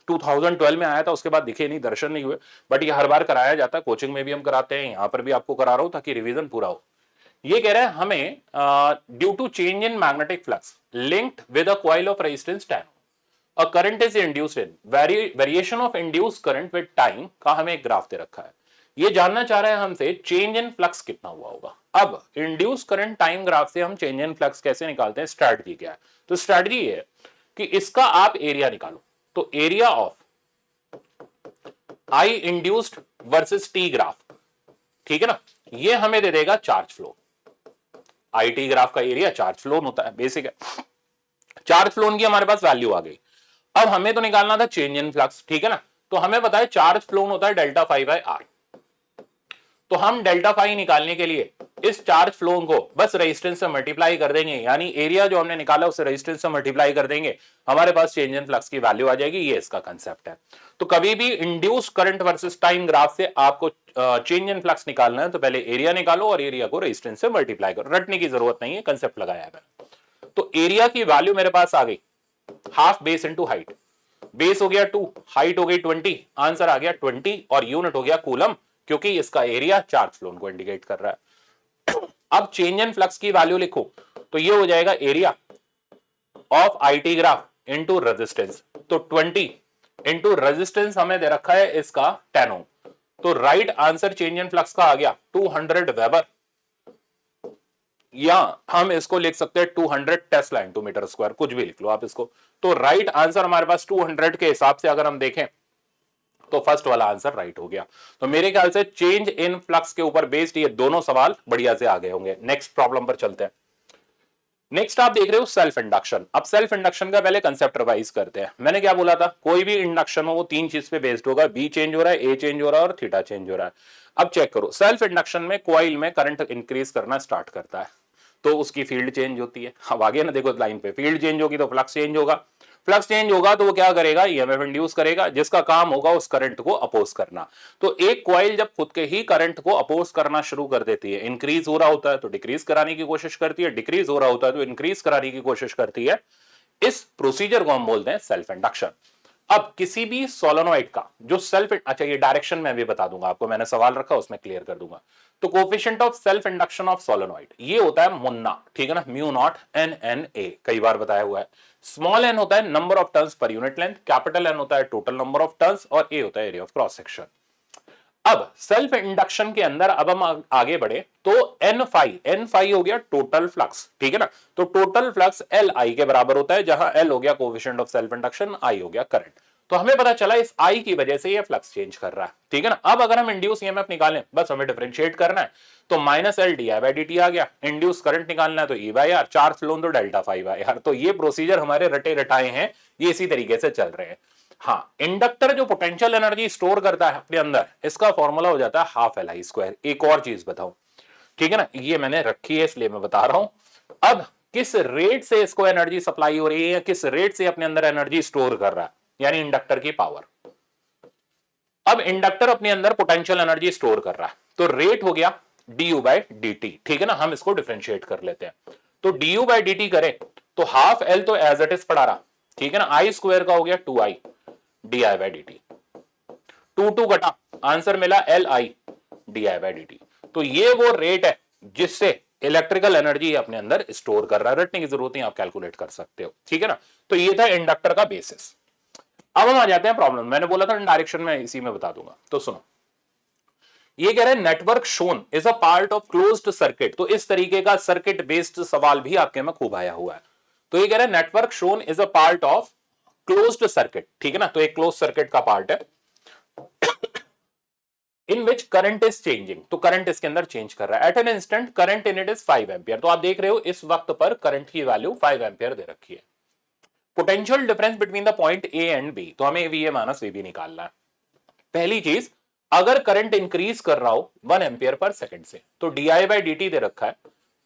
2012 में आया था, उसके बाद दिखे नहीं, दर्शन नहीं हुए, बट ये हर बार कराया जाता है, कोचिंग में भी हम कराते हैं, यहां पर भी आपको करा रहा हूं ताकि रिवीजन पूरा हो। ये कह रहा है हमें due to change in magnetic flux linked with a coil of resistance 10 a current is induced in variation of induced current with time का हमें एक ग्राफ दे रखा है। ये जानना चाह रहे हैं हमसे चेंज इन फ्लक्स कितना हुआ होगा। अब इंड्यूस करंट टाइम ग्राफ से हम चेंज इन फ्लक्स कैसे निकालते हैं, स्ट्रैटेजी क्या है। तो स्ट्रैटेजी ये है कि इसका आप एरिया निकालो, तो area of I induced versus T graph, ठीक है ना, ये हमें दे देगा charge flow. I T graph का एरिया चार्ज फ्लो होता है, बेसिक है। चार्ज फ्लो की हमारे पास वैल्यू आ गई। अब हमें तो निकालना था चेंज इन फ्लक्स, ठीक है ना। तो हमें पता है चार्ज फ्लो होता है डेल्टा फाई बाय आर। तो हम डेल्टा फाई निकालने के लिए इस चार्ज फ्लो को बस रेजिस्टेंस से मल्टीप्लाई कर देंगे, यानी एरिया जो हमने निकाला उसे रेजिस्टेंस से मल्टीप्लाई कर देंगे, हमारे पास चेंज इन फ्लक्स की वैल्यू आ जाएगी। ये इसका कंसेप्ट है। तो कभी भी induce current versus time graph से आपको चेंज इन फ्लक्स निकालना है तो पहले एरिया निकालो और एरिया को रेजिस्टेंस से मल्टीप्लाई करो। रटने की जरूरत नहीं है, कंसेप्ट लगाया है। तो एरिया की वैल्यू मेरे पास आ गई half base into height. Base हो गया 2, हाइट हो गई 20, आंसर आ गया 20 और यूनिट हो गया कूलम, क्योंकि इसका एरिया चार्ज फ्लो को इंडिकेट कर रहा है। अब चेंज इन फ्लक्स की वैल्यू लिखो तो ये हो जाएगा area of IT graph into resistance. तो 20 इंटू रेजिस्टेंस हमें दे रखा है इसका 10 ओम। तो right answer change in flux का आ गया 200 वेबर, या हम इसको लिख सकते हैं 200 टेस्ला इनटू मीटर स्क्वायर, कुछ भी लिख लो आप इसको। तो राइट आंसर हमारे पास 200 के हिसाब से अगर हम देखें तो फर्स्ट वाला आंसर राइट हो गया। तो मेरे ख्याल से चेंज इन फ्लक्स के ऊपर बेस्ड ये दोनों सवाल बढ़िया से आ गए होंगे। नेक्स्ट प्रॉब्लम पर चलते हैं। नेक्स्ट आप देख रहे हो सेल्फ इंडक्शन। अब सेल्फ इंडक्शन का पहले कंसेप्ट रिवाइज करते हैं। मैंने क्या बोला था, कोई भी इंडक्शन हो वो तीन चीज पे बेस्ड होगा, बी चेंज हो रहा है, ए चेंज हो रहा है और थीटा चेंज हो रहा है। अब चेक करो, सेल्फ इंडक्शन में कॉइल में करंट इंक्रीज करना स्टार्ट करता है तो उसकी फील्ड चेंज होती है। अब आगे ना देखो लाइन पे, फील्ड चेंज होगी तो फ्लक्स चेंज होगा, फ्लक्स चेंज होगा तो वो क्या करेगा, ईएमएफ इंड्यूस करेगा, जिसका काम होगा उस करंट को अपोज करना। तो एक कॉइल जब खुद के ही करंट को अपोज करना शुरू कर देती है, इंक्रीज हो रहा होता है तो डिक्रीज कराने की कोशिश करती है, डिक्रीज हो रहा होता है तो इंक्रीज कराने की कोशिश करती है, इस प्रोसीजर को हम बोलते हैं सेल्फ इंडक्शन। अब किसी भी सोलेनोइड का जो सेल्फ, अच्छा ये डायरेक्शन में भी बता दूंगा आपको, मैंने सवाल रखा उसमें क्लियर कर दूंगा। तो coefficient of self induction of solenoid ये होता है मुन्ना, ठीक है ना, mu naught N N A, कई बार बताया हुआ है। स्मॉल एन होता है number of turns per unit length, capital N होता है टोटल नंबर ऑफ टर्न्स और ए होता है एरिया ऑफ क्रॉस सेक्शन। अब सेल्फ इंडक्शन के अंदर अब हम आगे बढ़े तो एन फाई हो गया टोटल फ्लक्स, ठीक है ना। तो टोटल फ्लक्स एल आई के बराबर होता है, जहां एल हो गया कोएफिशिएंट ऑफ सेल्फ इंडक्शन, आई हो गया करंट। तो हमें पता चला इस आई की वजह से ये फ्लक्स चेंज कर रहा है, ठीक है ना। अब अगर हम इंड्यूस ईएमएफ निकालें, बस हमें डिफरेंशिएट करना है, तो minus L D I by D T आ गया। इंड्यूस करंट निकालना है तो E by R, charge flow तो डेल्टा फाई बाई आर। तो ये प्रोसीजर हमारे रटे रटाए हैं, ये इसी तरीके से चल रहे हैं। हाँ, इंडक्टर जो पोटेंशियल एनर्जी स्टोर करता है अपने अंदर, इसका फॉर्मूला हो जाता है हाफ एल आई स्क्वायर। एक और चीज बताऊं, ठीक है ना, ये मैंने रखी है इसलिए मैं बता रहा हूं। अब किस रेट से इसको एनर्जी सप्लाई हो रही है, किस रेट से अपने अंदर एनर्जी स्टोर कर रहा है, यानी इंडक्टर की पावर। अब इंडक्टर अपने अंदर पोटेंशियल एनर्जी स्टोर कर रहा है, तो रेट हो गया du बाई डी टी, ठीक है ना। हम इसको डिफरेंशिएट कर लेते हैं। तो du बाई डी टी करें तो हाफ एल तो एज इट इज पड़ा रहा, ठीक है ना। आई स्क्वायर का हो गया 2i D I by D T, 2 घटा, आंसर मिला L I D I by D T. तो ये वो रेट है जिससे इलेक्ट्रिकल एनर्जी अपने अंदर स्टोर कर रहा है। रटने की जरूरत नहीं, आप कैलकुलेट कर सकते हो, ठीक है ना। तो ये था इंडक्टर का बेसिस। अब हम आ जाते हैं प्रॉब्लम। मैंने बोला था डायरेक्शन में इसी में बता दूंगा, तो सुनो। ये कह रहे हैं network shown is a part of closed circuit. तो इस तरीके का सर्किट बेस्ड सवाल भी आपके में खूब आया हुआ है। तो ये कह रहे हैं network shown is a part of closed circuit, ठीक है ना। तो एक क्लोज सर्किट का पार्ट है in which current is changing. तो करंट इसके अंदर चेंज कर रहा है। At an instant current in it is 5 ampere. तो आप देख रहे हो इस वक्त पर करंट की वैल्यू 5 एम्पियर दे रखी है। Potential difference between the point A and B, तो हमें V A minus V B निकालना है। पहली चीज, अगर करंट इंक्रीज कर रहा हो 1 एम्पियर पर सेकंड से, तो D I by D T दे रखा है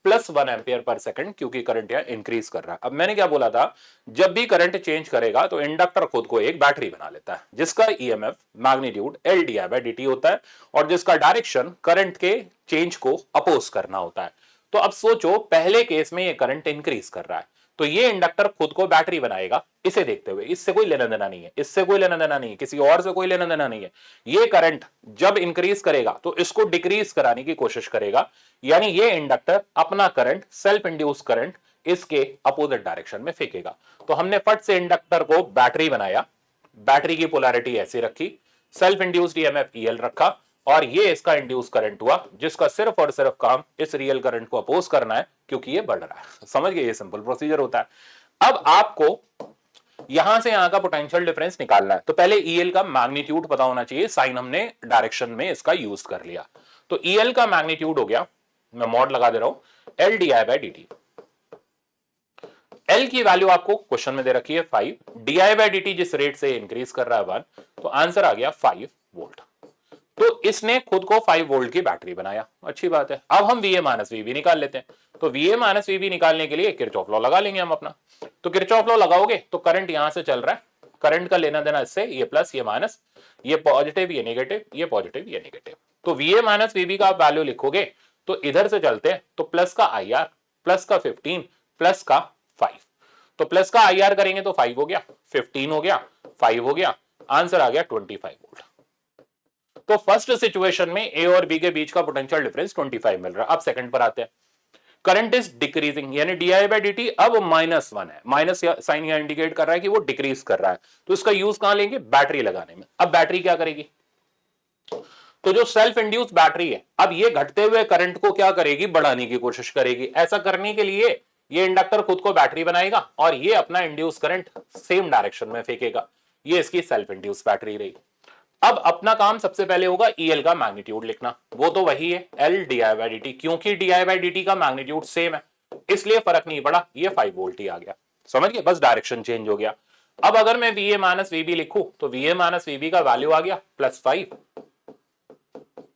प्लस 1 एम्पियर पर सेकंड, क्योंकि करंट यहां इंक्रीज कर रहा है। अब मैंने क्या बोला था, जब भी करंट चेंज करेगा तो इंडक्टर खुद को एक बैटरी बना लेता है, जिसका EMF magnitude L D I by D T होता है और जिसका डायरेक्शन करंट के चेंज को अपोज करना होता है। तो अब सोचो, पहले केस में ये करंट इंक्रीज कर रहा है, तो ये इंडक्टर खुद को बैटरी बनाएगा इसे देखते हुए। इससे कोई लेना देना नहीं है, इससे कोई लेना देना नहीं है, किसी और से कोई लेना देना नहीं है। ये करंट जब इंक्रीज करेगा तो इसको डिक्रीज कराने की कोशिश करेगा, यानी ये इंडक्टर अपना करंट, सेल्फ इंड्यूस करंट, इसके अपोजिट डायरेक्शन में फेंकेगा। तो हमने फट से इंडक्टर को बैटरी बनाया, बैटरी की पोलैरिटी ऐसे रखी, सेल्फ इंड्यूस्ड ईएमएफ ईएल रखा, और ये इसका इंड्यूस करंट हुआ, जिसका सिर्फ और सिर्फ काम इस रियल करंट को अपोज करना है, क्योंकि ये बढ़ रहा है। समझ गए, ये सिंपल प्रोसीजर होता है। अब आपको यहां से यहां का पोटेंशियल डिफरेंस निकालना है, तो पहले ईएल का मैग्नीट्यूड पता होना चाहिए, साइन हमने डायरेक्शन में इसका यूज कर लिया। तो ईएल का मैग्नीट्यूड हो गया, मैं मॉड लगा दे रहा हूं, L D I by D T. L की वैल्यू आपको क्वेश्चन में दे रखी है 5, D I by D T जिस रेट से इंक्रीज कर रहा है 1, तो आंसर आ गया 5 वोल्ट। तो इसने खुद को 5 वोल्ट की बैटरी बनाया, अच्छी बात है। अब हम वीए माइनस वीबी निकाल लेते हैं। तो वीए माइनस वीबी निकालने के लिए किरचॉफ लॉ लगा लेंगे हम अपना। तो किरचॉफ लॉ लगाओगे तो करंट यहां से चल रहा है, करंट का लेना देना इससे, ये प्लस ये माइनस, ये पॉजिटिव ये नेगेटिव, ये पॉजिटिव ये नेगेटिव। तो वीए माइनस वीबी का आप वैल्यू लिखोगे तो इधर से चलते हैं, तो प्लस का आई आर, प्लस का 15, प्लस का 5। तो प्लस का आई आर करेंगे तो 5 हो गया, 15 हो गया, 5 हो गया, आंसर आ गया 25 वोल्ट। तो फर्स्ट सिचुएशन में ए और बी के बीच का पोटेंशियल डिफरेंस 25 मिल रहा है। अब सेकंड पर आते हैं, करंट इज डिक्रीजिंग, यानी D I by D T अब -1 है, माइनस साइन यहां इंडिकेट कर रहा है कि वो डिक्रीज कर रहा है। तो इसका यूज कहां लेंगे, बैटरी लगाने में। अब बैटरी क्या करेगी, तो जो सेल्फ इंड्यूस बैटरी है, अब ये घटते हुए करंट को क्या करेगी, बढ़ाने की कोशिश करेगी। ऐसा करने के लिए ये इंडक्टर खुद को बैटरी बनाएगा और ये अपना इंड्यूस करंट सेम डायरेक्शन में फेंकेगा। ये इसकी सेल्फ इंड्यूस बैटरी रही। अब अपना काम सबसे पहले होगा ईएल का मैग्नीट्यूड लिखना, वो तो वही है L D I by D T, क्योंकि D I by D T का मैग्नीट्यूड सेम है, इसलिए फर्क नहीं पड़ा, ये 5 वोल्ट ही आ गया। समझ गए, बस डायरेक्शन चेंज हो गया। अब अगर मैं वीए माइनस वीबी लिखूं तो वीए माइनस वीबी का वैल्यू आ गया +5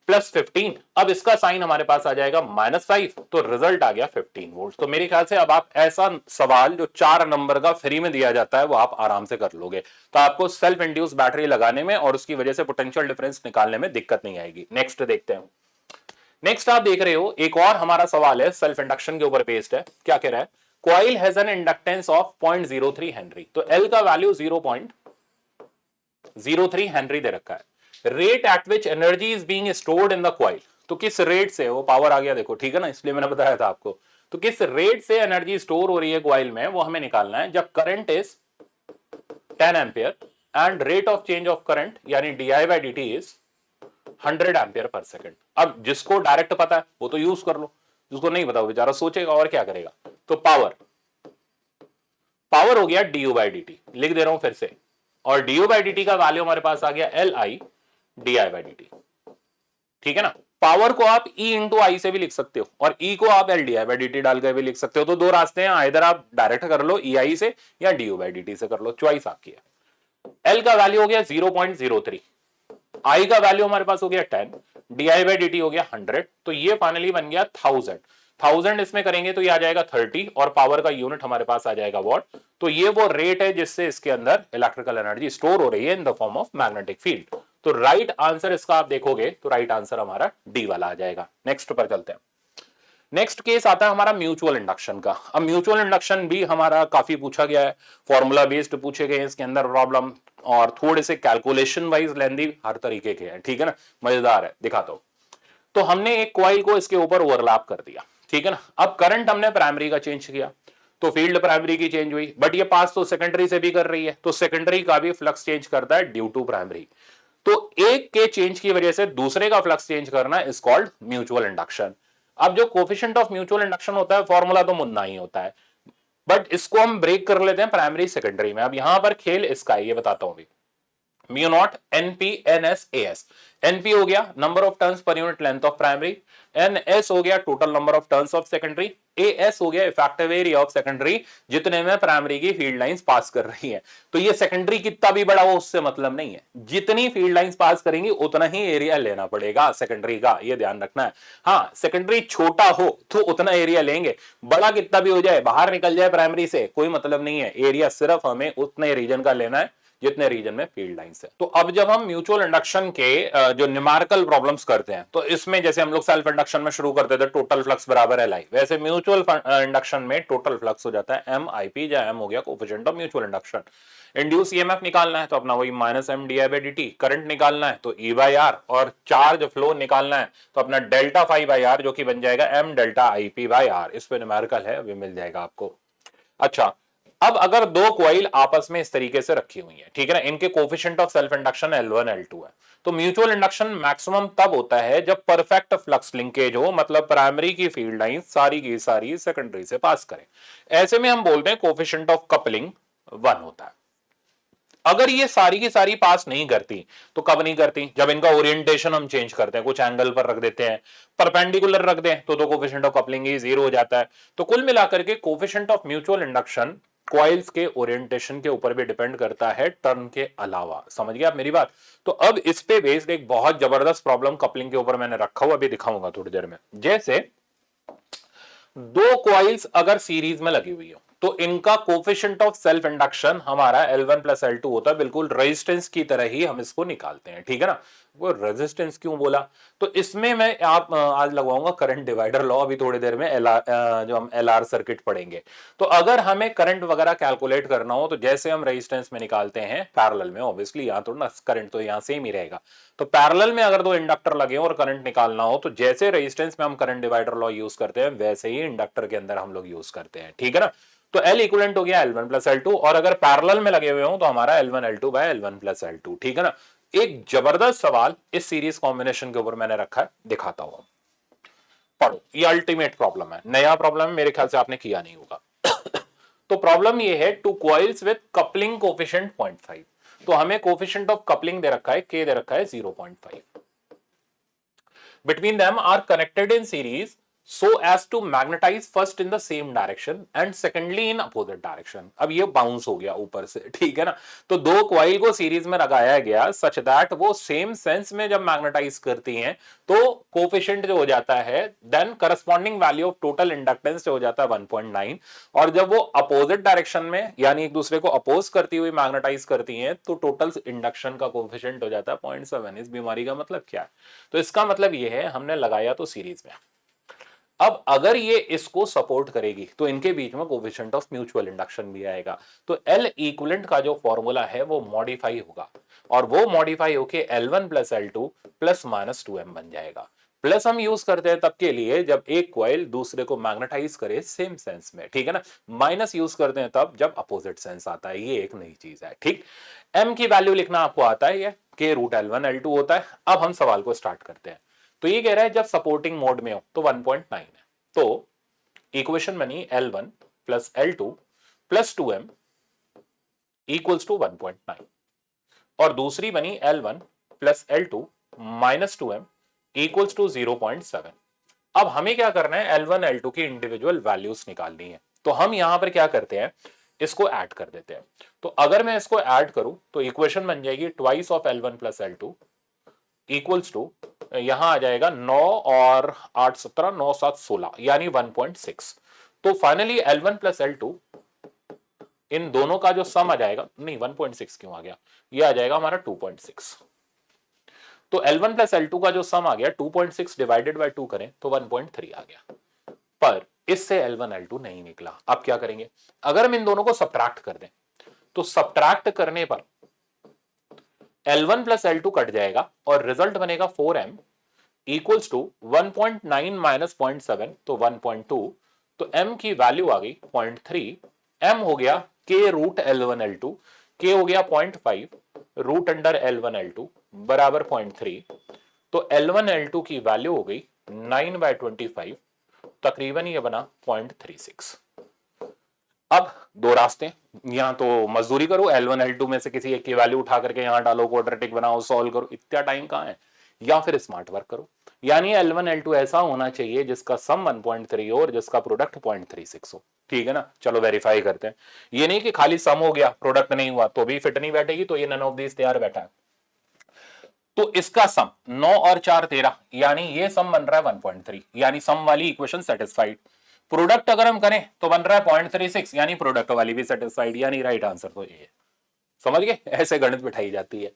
+15। अब इसका साइन हमारे पास आ जाएगा -5, तो रिजल्ट आ गया 15 वोल्ट। तो मेरे ख्याल से अब आप ऐसा सवाल जो 4 नंबर का फ्री में दिया जाता है वो आप आराम से कर लोगे। तो आपको सेल्फ इंड्यूस बैटरी लगाने में और उसकी वजह से पोटेंशियल डिफरेंस निकालने में दिक्कत नहीं आएगी। नेक्स्ट देखते हैं। नेक्स्ट आप देख रहे हो एक और हमारा सवाल है, सेल्फ इंडक्शन के ऊपर बेस्ड है। क्या कह रहा है, coil has an inductance of 0.03 Henry. तो एल का वैल्यू 0.03 हेनरी दे रखा है। Rate at which energy is being stored in the coil, तो किस रेट से, वो पावर आ गया देखो, ठीक है ना, इसलिए मैंने बताया था आपको। तो किस रेट से एनर्जी स्टोर हो रही है कॉइल में, वो हमें निकालना है जब current is 10 ampere and rate of change of current यानी D I by D T is 100 ampere पर सेकेंड। अब जिसको डायरेक्ट पता है वो तो यूज कर लो, जिसको नहीं पता वो बेचारा सोचेगा और क्या करेगा। तो पावर हो गया D you by D T, लिख दे रहा हूं फिर से, और D you by D T का वैल्यू हमारे पास आ गया L I D I by D T, ठीक है ना। पावर को आप E इंटू आई से भी लिख सकते हो और E को आप L D I by D T डाल के भी लिख सकते हो। तो दो रास्ते हैं, इधर आप डायरेक्ट कर लो ई आई से या D you by D T से कर लो, चॉइस आपकी है। L का वैल्यू हो गया 0.03, I का वैल्यू हमारे पास हो गया 10, D I by D T हो गया 100, तो ये फाइनली बन गया 1000 इसमें करेंगे तो ये आ जाएगा 30 और पावर का यूनिट हमारे पास आ जाएगा वॉट। तो ये वो रेट है जिससे इसके अंदर इलेक्ट्रिकल एनर्जी स्टोर हो रही है in the form of magnetic field. तो राइट आंसर इसका आप देखोगे तो राइट आंसर हमारा डी वाला आ जाएगा। नेक्स्ट पर चलते हैं। नेक्स्ट केस आता है हमारा म्यूचुअल इंडक्शन का। अब म्यूचुअल इंडक्शन भी हमारा काफी पूछा गया है, फॉर्मूला बेस्ड पूछे गए इसके अंदर प्रॉब्लम, और थोड़े से कैलकुलेशन वाइज लेंदी हर तरीके के हैं, ठीक है ना, मजेदार है, दिखाता हूं। तो हमने एक कॉइल को इसके ऊपर ओवरलैप कर दिया, ठीक है ना। अब करंट हमने प्राइमरी का चेंज किया तो फील्ड प्राइमरी की चेंज हुई, बट ये पास तो सेकेंडरी से भी कर रही है, तो सेकेंडरी का भी फ्लक्स चेंज करता है ड्यू टू प्राइमरी। तो एक के चेंज की वजह से दूसरे का फ्लक्स चेंज करना इज कॉल्ड म्यूचुअल इंडक्शन। अब जो कोफिशिएंट ऑफ म्यूचुअल इंडक्शन होता है फॉर्मूला तो मुन्ना ही होता है, बट इसको हम ब्रेक कर लेते हैं प्राइमरी सेकेंडरी में। अब यहां पर खेल इसका है, ये बताता हूं अभी। Mu naught NP N S A S, NP हो गया number of turns per unit length of primary, N S हो गया total number of turns of secondary, A S हो गया इफेक्टिव एरिया ऑफ सेकेंडरी जितने में प्राइमरी की फील्ड लाइंस पास कर रही है। तो ये सेकेंडरी कितना भी बड़ा हो उससे मतलब नहीं है, जितनी फील्ड लाइंस पास करेंगी उतना ही एरिया लेना पड़ेगा सेकेंडरी का, ये ध्यान रखना है। हाँ, सेकेंडरी छोटा हो तो उतना एरिया लेंगे, बड़ा कितना भी हो जाए, बाहर निकल जाए प्राइमरी से कोई मतलब नहीं है, एरिया सिर्फ हमें उतने रीजन का लेना है जितने रीजन में फील्ड लाइंस है। तो अब जब हम म्यूचुअल इंडक्शन के जो न्यूमेरिकल प्रॉब्लम्स करते हैं तो इसमें जैसे हम लोग सेल्फ इंडक्शन में शुरू करते थे टोटल फ्लक्स बराबर एल आई, वैसे म्यूचुअल इंडक्शन में टोटल फ्लक्स हो जाता है एम आई पी, जहां एम हो गया coefficient of mutual induction. Induce EMF निकालना है तो अपना वही minus M D I by D T, current निकालना है तो ई बाई आर, और चार्ज फ्लो निकालना है तो अपना डेल्टा फाई बाई आर जो कि बन जाएगा M delta I P by R. इस पे न्यूमेरिकल है, अभी मिल जाएगा आपको। अच्छा, अब अगर दो कॉइल आपस में इस तरीके से रखी हुई है, ठीक है ना, इनके coefficient of self induction L1 L2 है, तो म्यूचुअल इंडक्शन मैक्सिमम तब होता है जब परफेक्ट फ्लक्स लिंकेज हो, मतलब प्राइमरी की फील्ड लाइन सारी की सारी सेकेंडरी से पास करें। ऐसे में हम बोलते हैं कोएफिशिएंट ऑफ कपलिंग 1 होता है। अगर ये सारी की सारी पास नहीं करती तो कब नहीं करती? जब इनका ओरिएंटेशन हम चेंज करते हैं, कुछ एंगल पर रख देते हैं, परपेंडिकुलर रख दें तो coefficient of coupling he zero हो जाता है। तो कुल मिलाकर के coefficient of mutual induction coils के ओरिएंटेशन के ऊपर भी डिपेंड करता है, टर्न के अलावा। समझ गए आप मेरी बात? तो अब इस पे बेस्ड एक बहुत जबरदस्त प्रॉब्लम कपलिंग के ऊपर मैंने रखा हुआ, अभी दिखाऊंगा थोड़ी देर में। जैसे दो कॉइल्स अगर सीरीज में लगी हुई हो तो इनका कोफिशिएंट ऑफ सेल्फ इंडक्शन हमारा L1 प्लस L2 होता है, बिल्कुल रेजिस्टेंस की तरह ही हम इसको निकालते हैं, ठीक है ना। वो रेजिस्टेंस क्यों बोला? तो इसमें मैं आप आज लगवाऊंगा करंट डिवाइडर लॉ, अभी थोड़ी देर में जो हम LR सर्किट पढ़ेंगे। तो अगर हमें करंट वगैरह कैलकुलेट करना हो तो जैसे हम रेजिस्टेंस में निकालते हैं पैरेलल में, ऑब्वियसली यहाँ तो ना करंट तो यहाँ सेम ही रहेगा। तो पैरेलल में अगर दो इंडक्टर लगे हो और करंट निकालना हो तो जैसे रेजिस्टेंस में हम करंट डिवाइडर लॉ यूज करते हैं वैसे ही इंडक्टर के अंदर हम लोग यूज करते हैं, ठीक है ना। तो L इक्विवेलेंट हो गया L1 प्लस L2, और अगर पैरेलल में लगे हुए हो तो हमारा L1 L2 bye L1 plus L2, ठीक है ना। एक जबरदस्त सवाल इस सीरीज कॉम्बिनेशन के ऊपर मैंने रखा है, दिखाता हूं। पढ़ो, ये अल्टीमेट प्रॉब्लम है, नया प्रॉब्लम है, मेरे ख्याल से आपने किया नहीं होगा। तो प्रॉब्लम ये है, two coils with coupling coefficient 0.5। तो हमें कोफिशिएंट ऑफ कपलिंग दे रखा है, K दे रखा है 0.5। Between them are connected in series so as to magnetize first in the same direction and secondly in opposite direction। अब ये बाउंस हो गया ऊपर से, ठीक है ना। तो दो कॉइल को सीरीज में लगाया गया सच दैट वो सेम सेंस में जब मैग्नेटाइज करती हैं तो कोफिशिएंट जो हो जाता है then corresponding value of total inductance जो हो जाता है 1.9, और जब वो अपोजिट डायरेक्शन में यानी एक दूसरे को अपोज करती हुई मैग्नेटाइज करती हैं तो टोटल इंडक्शन का कोफिशिएंट हो जाता है 0.7। इस बीमारी का मतलब क्या है? तो इसका मतलब ये है हमने लगाया तो सीरीज में, अब अगर ये इसको सपोर्ट करेगी तो इनके बीच में कोफिशिएंट ऑफ म्यूचुअल इंडक्शन भी आएगा। तो L इक्विवेलेंट का जो फॉर्मूला है वो मॉडिफाई होगा, और वो मॉडिफाई होके L1 plus L2 plus minus 2M बन जाएगा। प्लस हम यूज करते हैं तब के लिए जब एक कॉइल दूसरे को मैग्नेटाइज करे सेम सेंस में, ठीक है ना। माइनस यूज करते हैं तब जब अपोजिट सेंस आता है, ये एक नई चीज है, ठीक। M की वैल्यू लिखना आपको आता है, ये K रूट L1 L2 होता है। अब हम सवाल को स्टार्ट करते हैं। तो ये कह रहा है जब सपोर्टिंग मोड में हो तो 1.9 है, तो इक्वेशन बनी L1 plus L2 plus 2M equals to 1.9, और दूसरी बनी L1 plus L2 minus 2M equals to 0.7। अब हमें क्या करना है, L1 L2 की इंडिविजुअल वैल्यूज निकालनी है। तो हम यहां पर क्या करते हैं, इसको ऐड कर देते हैं। तो अगर मैं इसको ऐड करूं तो इक्वेशन बन जाएगी twice of L1 plus L2 equals to, यहां आ जाएगा 9 और 8 17 9 7 16 यानी 1.6। तो फाइनली L1 प्लस L2 इन दोनों का जो सम आ जाएगा, नहीं 1.6 क्यों आ गया, ये आ जाएगा हमारा 2.6। तो L1 प्लस L2 का जो सम आ गया 2.6 डिवाइडेड बाय 2 करें तो 1.3 आ गया, पर इससे L1 L2 नहीं निकला। अब क्या करेंगे, अगर हम इन दोनों को सबट्रैक्ट कर दें तो सबट्रैक्ट करने पर L1 प्लस L2 कट जाएगा और रिजल्ट बनेगा 4M इक्वल्स टू 1.9 माइनस 0.7 तो 1.2। तो M की वैल्यू आ गई 0.3। M हो गया K root L1 L2, K हो गया 0.5 रूट अंडर L1 L2 बराबर 0.3। तो L1 L2 की वैल्यू हो गई 9/25, तकरीबन ये बना 0.36। अब दो रास्ते, यहां तो मजदूरी करो, L1 L2 में से किसी एक की वैल्यू उठा करके यहां डालो, क्वाड्रेटिक बनाओ, सॉल्व करो, इतना टाइम कहां है। या फिर स्मार्ट वर्क करो, यानी L1 L2 ऐसा होना चाहिए जिसका सम 1.3 हो और जिसका प्रोडक्ट 0.36 हो, ठीक है ना। चलो वेरीफाई करते हैं। ये नहीं कि खाली सम हो गया प्रोडक्ट नहीं हुआ तो भी फिट नहीं बैठेगी, तो ये नन ऑफ दिस तैयार बैठा है। तो इसका सम 9 और 4 13 यानी ये सम बन रहा है 1.3, यानी सम वाली इक्वेशन सेटिस्फाइड। प्रोडक्ट अगर हम करें तो बन रहा है 0.36 यानी प्रोडक्ट वाली भी सेटिस्फाइड, यानी राइट आंसर तो ये है। समझ गए, ऐसे गणित बिठाई जाती है।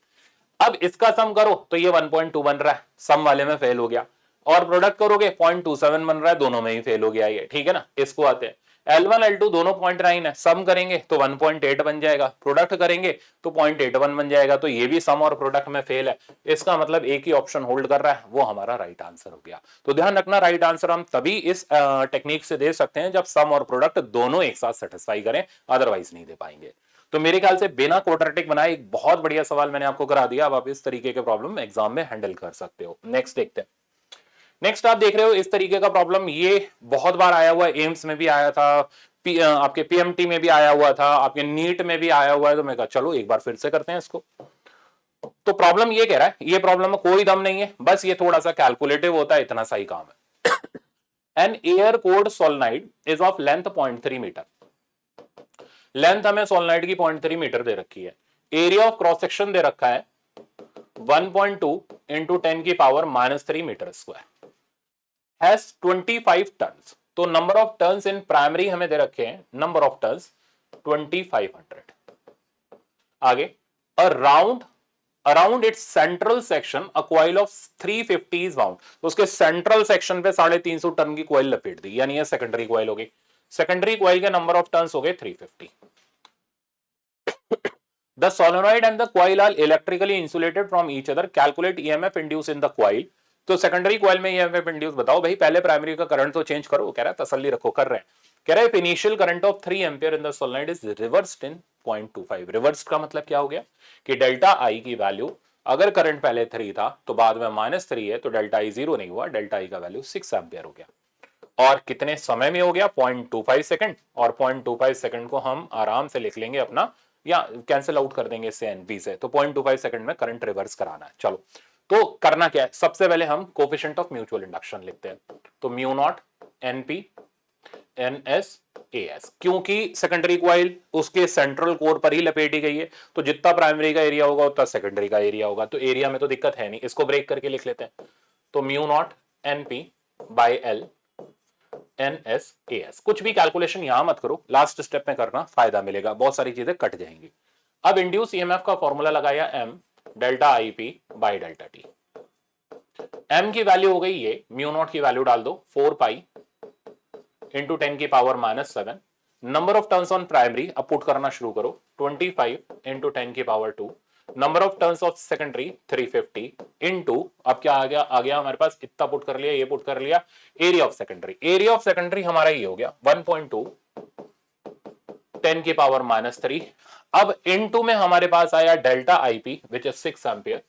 अब इसका सम करो तो ये 1.2 बन रहा है, सम वाले में फेल हो गया, और प्रोडक्ट करोगे 0.27 बन रहा है, दोनों में ही फेल हो गया ये, ठीक है ना। इसको आते हैं L1 L2 दोनों 0.9 है, सम करेंगे तो 1.8 बन जाएगा, प्रोडक्ट करेंगे तो 0.81 बन जाएगा, तो ये भी सम और प्रोडक्ट में फेल है। इसका मतलब एक ही ऑप्शन होल्ड कर रहा है, वो हमारा राइट आंसर हो गया। तो ध्यान रखना, राइट आंसर हम तभी इस टेक्निक से दे सकते हैं जब सम और प्रोडक्ट दोनों एक साथ सेटिस्फाई करें, अदरवाइज नहीं दे पाएंगे। तो मेरे ख्याल से बिना क्वाड्रेटिक बनाए एक बहुत बढ़िया सवाल मैंने आपको करा दिया। अब आप इस तरीके के प्रॉब्लम एग्जाम में हैंडल कर सकते हो। नेक्स्ट देखते हैं। नेक्स्ट आप देख रहे हो इस तरीके का प्रॉब्लम, ये बहुत बार आया हुआ, एम्स में भी आया था, आपके पीएमटी में भी आया हुआ था, आपके नीट में भी आया हुआ है, तो मैं कहा चलो एक बार फिर से करते हैं इसको। तो प्रॉब्लम ये कह रहा है, ये प्रॉब्लम में कोई दम नहीं है, बस ये थोड़ा सा कैलकुलेटिव होता है, इतना सही काम है। An air cored solenoid is of length 0.3 metre. Length हमें सोलनाइड की 0.3 मीटर दे रखी है। एरिया ऑफ क्रॉस सेक्शन दे रखा है 1.2 इंटू 10 की power -3 metre square, has 25 turns. तो number of turns in primary हमें दे रखे हैं, नंबर ऑफ टर्न्स 2500। आगे, around its central section a coil of 350 is bound. तो उसके सेंट्रल सेक्शन पे 350 टन की कॉइल लपेट दी, यानी ये सेकेंडरी कॉइल हो गई। सेकेंडरी कॉइल के नंबर ऑफ टर्न्स हो गए 350। The solenoid and the coil are electrically insulated from each other. Calculate EMF induced in the coil. तो सेकेंडरी कॉइल में EMF इंड्यूस बताओ भाई, पहले प्राइमरी का करंट तो चेंज करो। कह रहा है तसल्ली रखो, कर रहे हैं। कह रहा है initial current of 3 ampere in the solenoid is reversed in 0.25। Reverse का मतलब क्या हो गया कि डेल्टा आई की वैल्यू, अगर करंट पहले 3 था तो बाद में -3 है, तो डेल्टा आई 0 नहीं हुआ, डेल्टा आई का वैल्यू 6 एम्पियर हो गया। और कितने समय में हो गया? 0.25 सेकंड। और 0.25 सेकंड को हम आराम से लिख लेंगे अपना, या कैंसिल आउट कर देंगे इससे एनपी से। तो 0.25 सेकंड में करंट रिवर्स कराना है। चलो, तो करना क्या है? सबसे पहले हम कोफिशिएंट ऑफ म्यूचुअल इंडक्शन लिखते हैं। तो mu naught NP N S A S, क्योंकि सेकेंडरी कॉइल उसके सेंट्रल कोर पर ही लपेटी गई है, तो जितना प्राइमरी का एरिया होगा उतना सेकेंडरी का एरिया होगा। तो एरिया में तो दिक्कत है नहीं, इसको ब्रेक करके लिख लेते हैं। तो mu naught NP by L N S A S. कुछ भी कैलकुलेशन यहां मत करो, लास्ट स्टेप में करना, फायदा मिलेगा, बहुत सारी चीजें कट जाएंगी। अब इंड्यूस ईएमएफ का फॉर्मूला लगाया M delta I P by delta T. M की वैल्यू हो गई ये, म्यू नॉट की वैल्यू डाल दो 4 पाई इंटू 10 की power -7। Number of turns on primary, अब पुट करना शुरू करो, 25 इंटू 10 की power 2। Number of turns of secondary 350 into, अब क्या आ गया हमारे पास, इतना पुट कर लिया, ये पुट कर लिया, area of secondary. Area of secondary हमारा ये हो गया 1.2 10 की पावर -3। अब इनटू में हमारे पास आया delta IP which is 6 ampere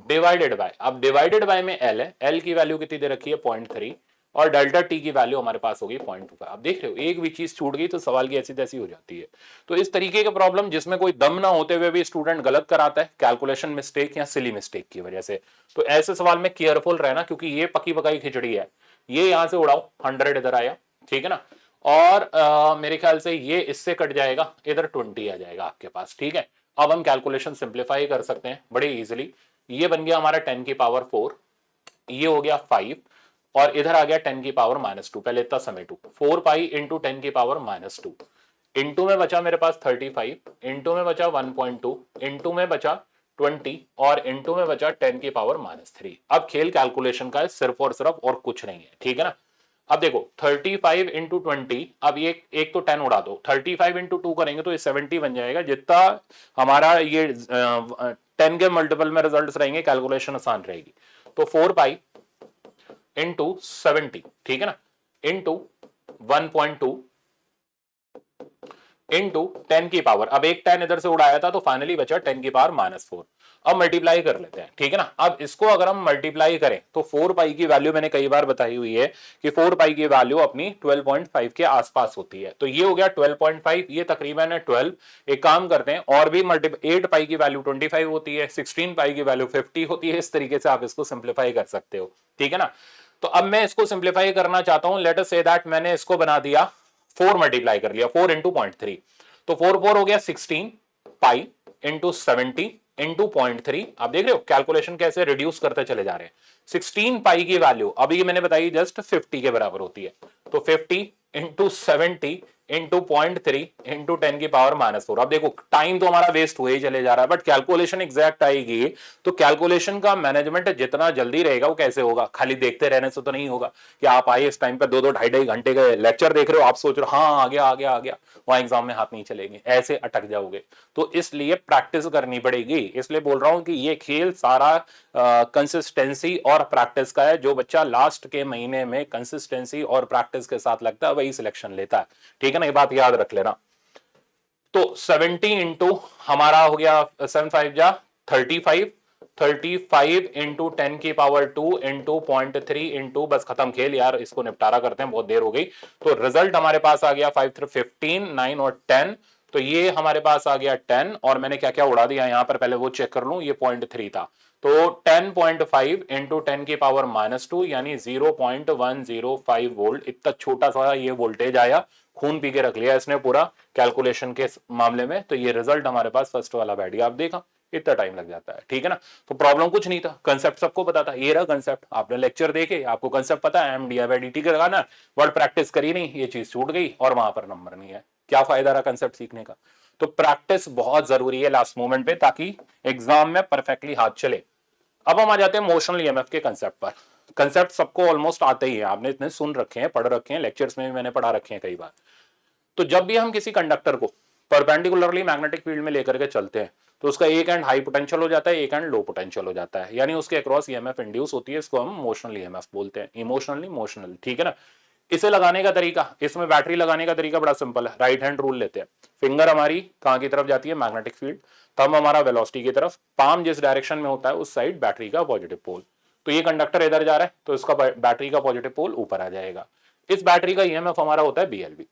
divided by, अब डिवाइडेड बाय में एल है, एल की वैल्यू कितनी दे रखी है 0.3, और डेल्टा टी की वैल्यू हमारे पास होगी 0.25। आप देख रहे हो, एक भी चीज छूट गई तो सवाल की ऐसी तैसी हो जाती है। तो इस तरीके के प्रॉब्लम जिसमें कोई दम ना होते हुए भी स्टूडेंट गलत कराता है, कैलकुलेशन मिस्टेक या सिली मिस्टेक की वजह से, तो ऐसे सवाल में केयरफुल रहना, क्योंकि ये पकी पकाई खिचड़ी है। ये यहां से उड़ाओ, 100 इधर आया, ठीक है ना, और मेरे ख्याल से ये इससे कट जाएगा, इधर 20 आ जाएगा आपके पास, ठीक है। अब हम कैलकुलेशन सिंप्लीफाई कर सकते हैं बड़े इजिली। ये बन गया हमारा 10 की पावर 4, ये हो गया 5, और इधर आ गया 10 की पावर -2। पहले इतना समेटू, 4 पाई इंटू 10 की पावर -2, इंटू में बचा मेरे पास 35, इंटू में बचा 1.2, इंटू में बचा 20, और इंटू में बचा 10 की पावर -3। अब खेल कैलकुलेशन का है सिर्फ और सिर्फ, और कुछ नहीं है, ठीक है ना। अब देखो 35 इंटू 20, अब ये एक तो 10 उड़ा दो, 35 इंटू 2 करेंगे तो ये 70 बन जाएगा। जितना हमारा ये 10 के मल्टीपल में रिजल्ट्स रहेंगे, कैलकुलेशन आसान रहेगी। तो 4 पाई इंटू 70, ठीक है ना, इंटू 1.2 इंटू 10 की पावर, अब एक 10 इधर से उड़ाया था तो फाइनली बचा 10 की पावर -4। अब मल्टीप्लाई कर लेते हैं, ठीक है ना। अब इसको अगर हम मल्टीप्लाई करें तो 4 पाई की वैल्यू मैंने कई बार बताई हुई है कि 4 पाई की वैल्यू अपनी 12.5 के आसपास होती है। तो ये हो गया 12.5, ये तकरीबन है 12। एक काम करते हैं, और भी 8 पाई की वैल्यू 25 होती है, 16 पाई की वैल्यू 50 होती है। इस तरीके से आप इसको सिंप्लीफाई कर सकते हो, ठीक है ना। तो अब मैं इसको सिंप्लीफाई करना चाहता हूं, लेट अस से दैट मैंने इसको बना दिया 4 मल्टीप्लाई कर लिया, 4 इंटू 0.3, तो 4 हो गया 16 पाई इंटू 70 इंटू 0.3। आप देख रहे हो कैलकुलेशन कैसे रिड्यूस करते चले जा रहे हैं। 16 पाई की वैल्यू अभी मैंने बताई जस्ट 50 के बराबर होती है, तो 50 इंटू 70 इंटू 0.3 इंटू 10 की पावर -4। अब देखो टाइम तो हमारा वेस्ट हुए ही चले जा रहा है, बट कैलकुलेशन एग्जैक्ट आएगी। तो कैलकुलेशन का मैनेजमेंट जितना जल्दी रहेगा वो कैसे होगा, खाली देखते रहने से तो नहीं होगा कि आप आए इस टाइम पे 2-2 ढाई-ढाई घंटे का लेक्चर देख रहे हो, आप सोच रहे हो हाँ आ गया आ गया आ गया, वहां एग्जाम में हाथ नहीं चलेंगे, ऐसे अटक जाओगे। तो इसलिए प्रैक्टिस करनी पड़ेगी। इसलिए बोल रहा हूं कि ये खेल सारा कंसिस्टेंसी और प्रैक्टिस का है। जो बच्चा लास्ट के महीने में कंसिस्टेंसी और प्रैक्टिस के साथ लगता है वही सिलेक्शन लेता है, ठीक है ना, ये बात याद रख लेना। तो 70 इंटू हमारा हो गया 7 5 जा 35 35 इंटू 10 की पावर 2 इंटू 0.3 इंटू, बस खत्म खेल यार, इसको निपटारा करते हैं, बहुत देर हो गई। तो रिजल्ट हमारे पास आ गया 5 15 9 और 10। तो ये हमारे पास आ गया 10, और मैंने क्या क्या उड़ा दिया यहां पर, पहले वो चेक कर लूं, ये 0.3 था, तो 10.5 इंटू 10 की पावर -2 यानी 0.105 वोल्ट, इतना छोटा सा ये वोल्टेज आया, खून पी के रख लिया इसने पूरा कैलकुलेशन के मामले में। तो ये रिजल्ट हमारे पास फर्स्ट वाला बैठ गया, आप देखा इतना टाइम लग जाता है, ठीक है ना। तो प्रॉब्लम कुछ नहीं था, कंसेप्ट सबको पता था, ये रहा कंसेप्ट, आपने लेक्चर देखे, आपको कंसेप्ट पता है, M D by D T लगाना, वर्ड प्रैक्टिस करी नहीं, ये चीज छूट गई और वहां पर नंबर नहीं है। क्या फायदा रहा कंसेप्ट सीखने का। तो प्रैक्टिस बहुत जरूरी है लास्ट मोमेंट पे, ताकि एग्जाम में परफेक्टली हाथ चले। अब हम आ जाते हैं मोशनल ईएमएफ के कंसेप्ट पर। कंसेप्ट सबको ऑलमोस्ट आते ही है, आपने इतने सुन रखे हैं, पढ़ रखे हैं, लेक्चर्स में भी मैंने पढ़ा रखे हैं कई बार। तो जब भी हम किसी कंडक्टर को परपेंडिकुलरली मैग्नेटिक फील्ड में लेकर के चलते हैं, तो उसका एक एंड हाई पोटेंशियल हो जाता है, एक एंड लो पोटेंशियल हो जाता है, यानी उसके अक्रॉस ईएमएफ इंड्यूस होती है, इसको हम मोशनल ईएमएफ बोलते हैं, इमोशनली मोशनल, ठीक है ना। इसे लगाने का तरीका, इसमें बैटरी लगाने का तरीका बड़ा सिंपल है, राइट हैंड रूल लेते हैं। फिंगर हमारी कहां की तरफ जाती है, मैग्नेटिक फील्ड, थंब हमारा वेलोसिटी की तरफ, पाम जिस डायरेक्शन में होता है उस साइड बैटरी का पॉजिटिव पोल। तो ये कंडक्टर इधर जा रहा है, तो इसका बैटरी का पॉजिटिव पोल ऊपर आ जाएगा। इस बैटरी का ईएमएफ हमारा होता है बीएलवी।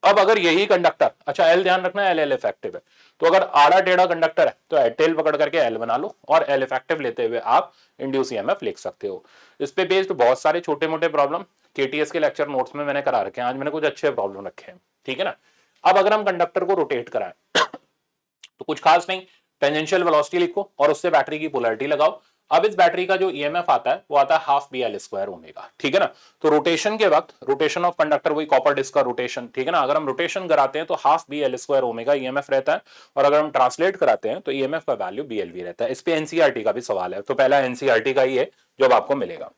अब अगर यही कंडक्टर, अच्छा एल ध्यान रखना है, एल इफेक्टिव है, तो अगर आड़ा टेढ़ा कंडक्टर है तो टेल पकड़ करके एल बना लो, और एल इफेक्टिव लेते हुए आप इंड्यूस ईएमएफ लिख सकते हो। इस पे बेस्ड बहुत सारे छोटे मोटे प्रॉब्लम केटीएस के लेक्चर नोट्स में मैंने करा रखे हैं, आज मैंने कुछ अच्छे प्रॉब्लम रखे हैं, ठीक है ना। अब अगर हम कंडक्टर को रोटेट कराएं तो कुछ खास नहीं, टेंजेंशियल वेलोसिटी लिखो और उससे बैटरी की पोलैरिटी लगाओ। अब इस बैटरी का जो ईएमएफ आता है वो आता है half B L square omega, ठीक है ना। तो रोटेशन के वक्त, रोटेशन ऑफ कंडक्टर, वही कॉपर डिस्क का रोटेशन, ठीक है ना, अगर हम रोटेशन कराते हैं तो half B L square omega EMF रहता है, और अगर हम ट्रांसलेट कराते हैं तो ईएमएफ का वैल्यू बीएलवी रहता है। इस पे एनसीईआरटी का भी सवाल है, तो पहला एनसीईआरटी का ही है जो आपको मिलेगा।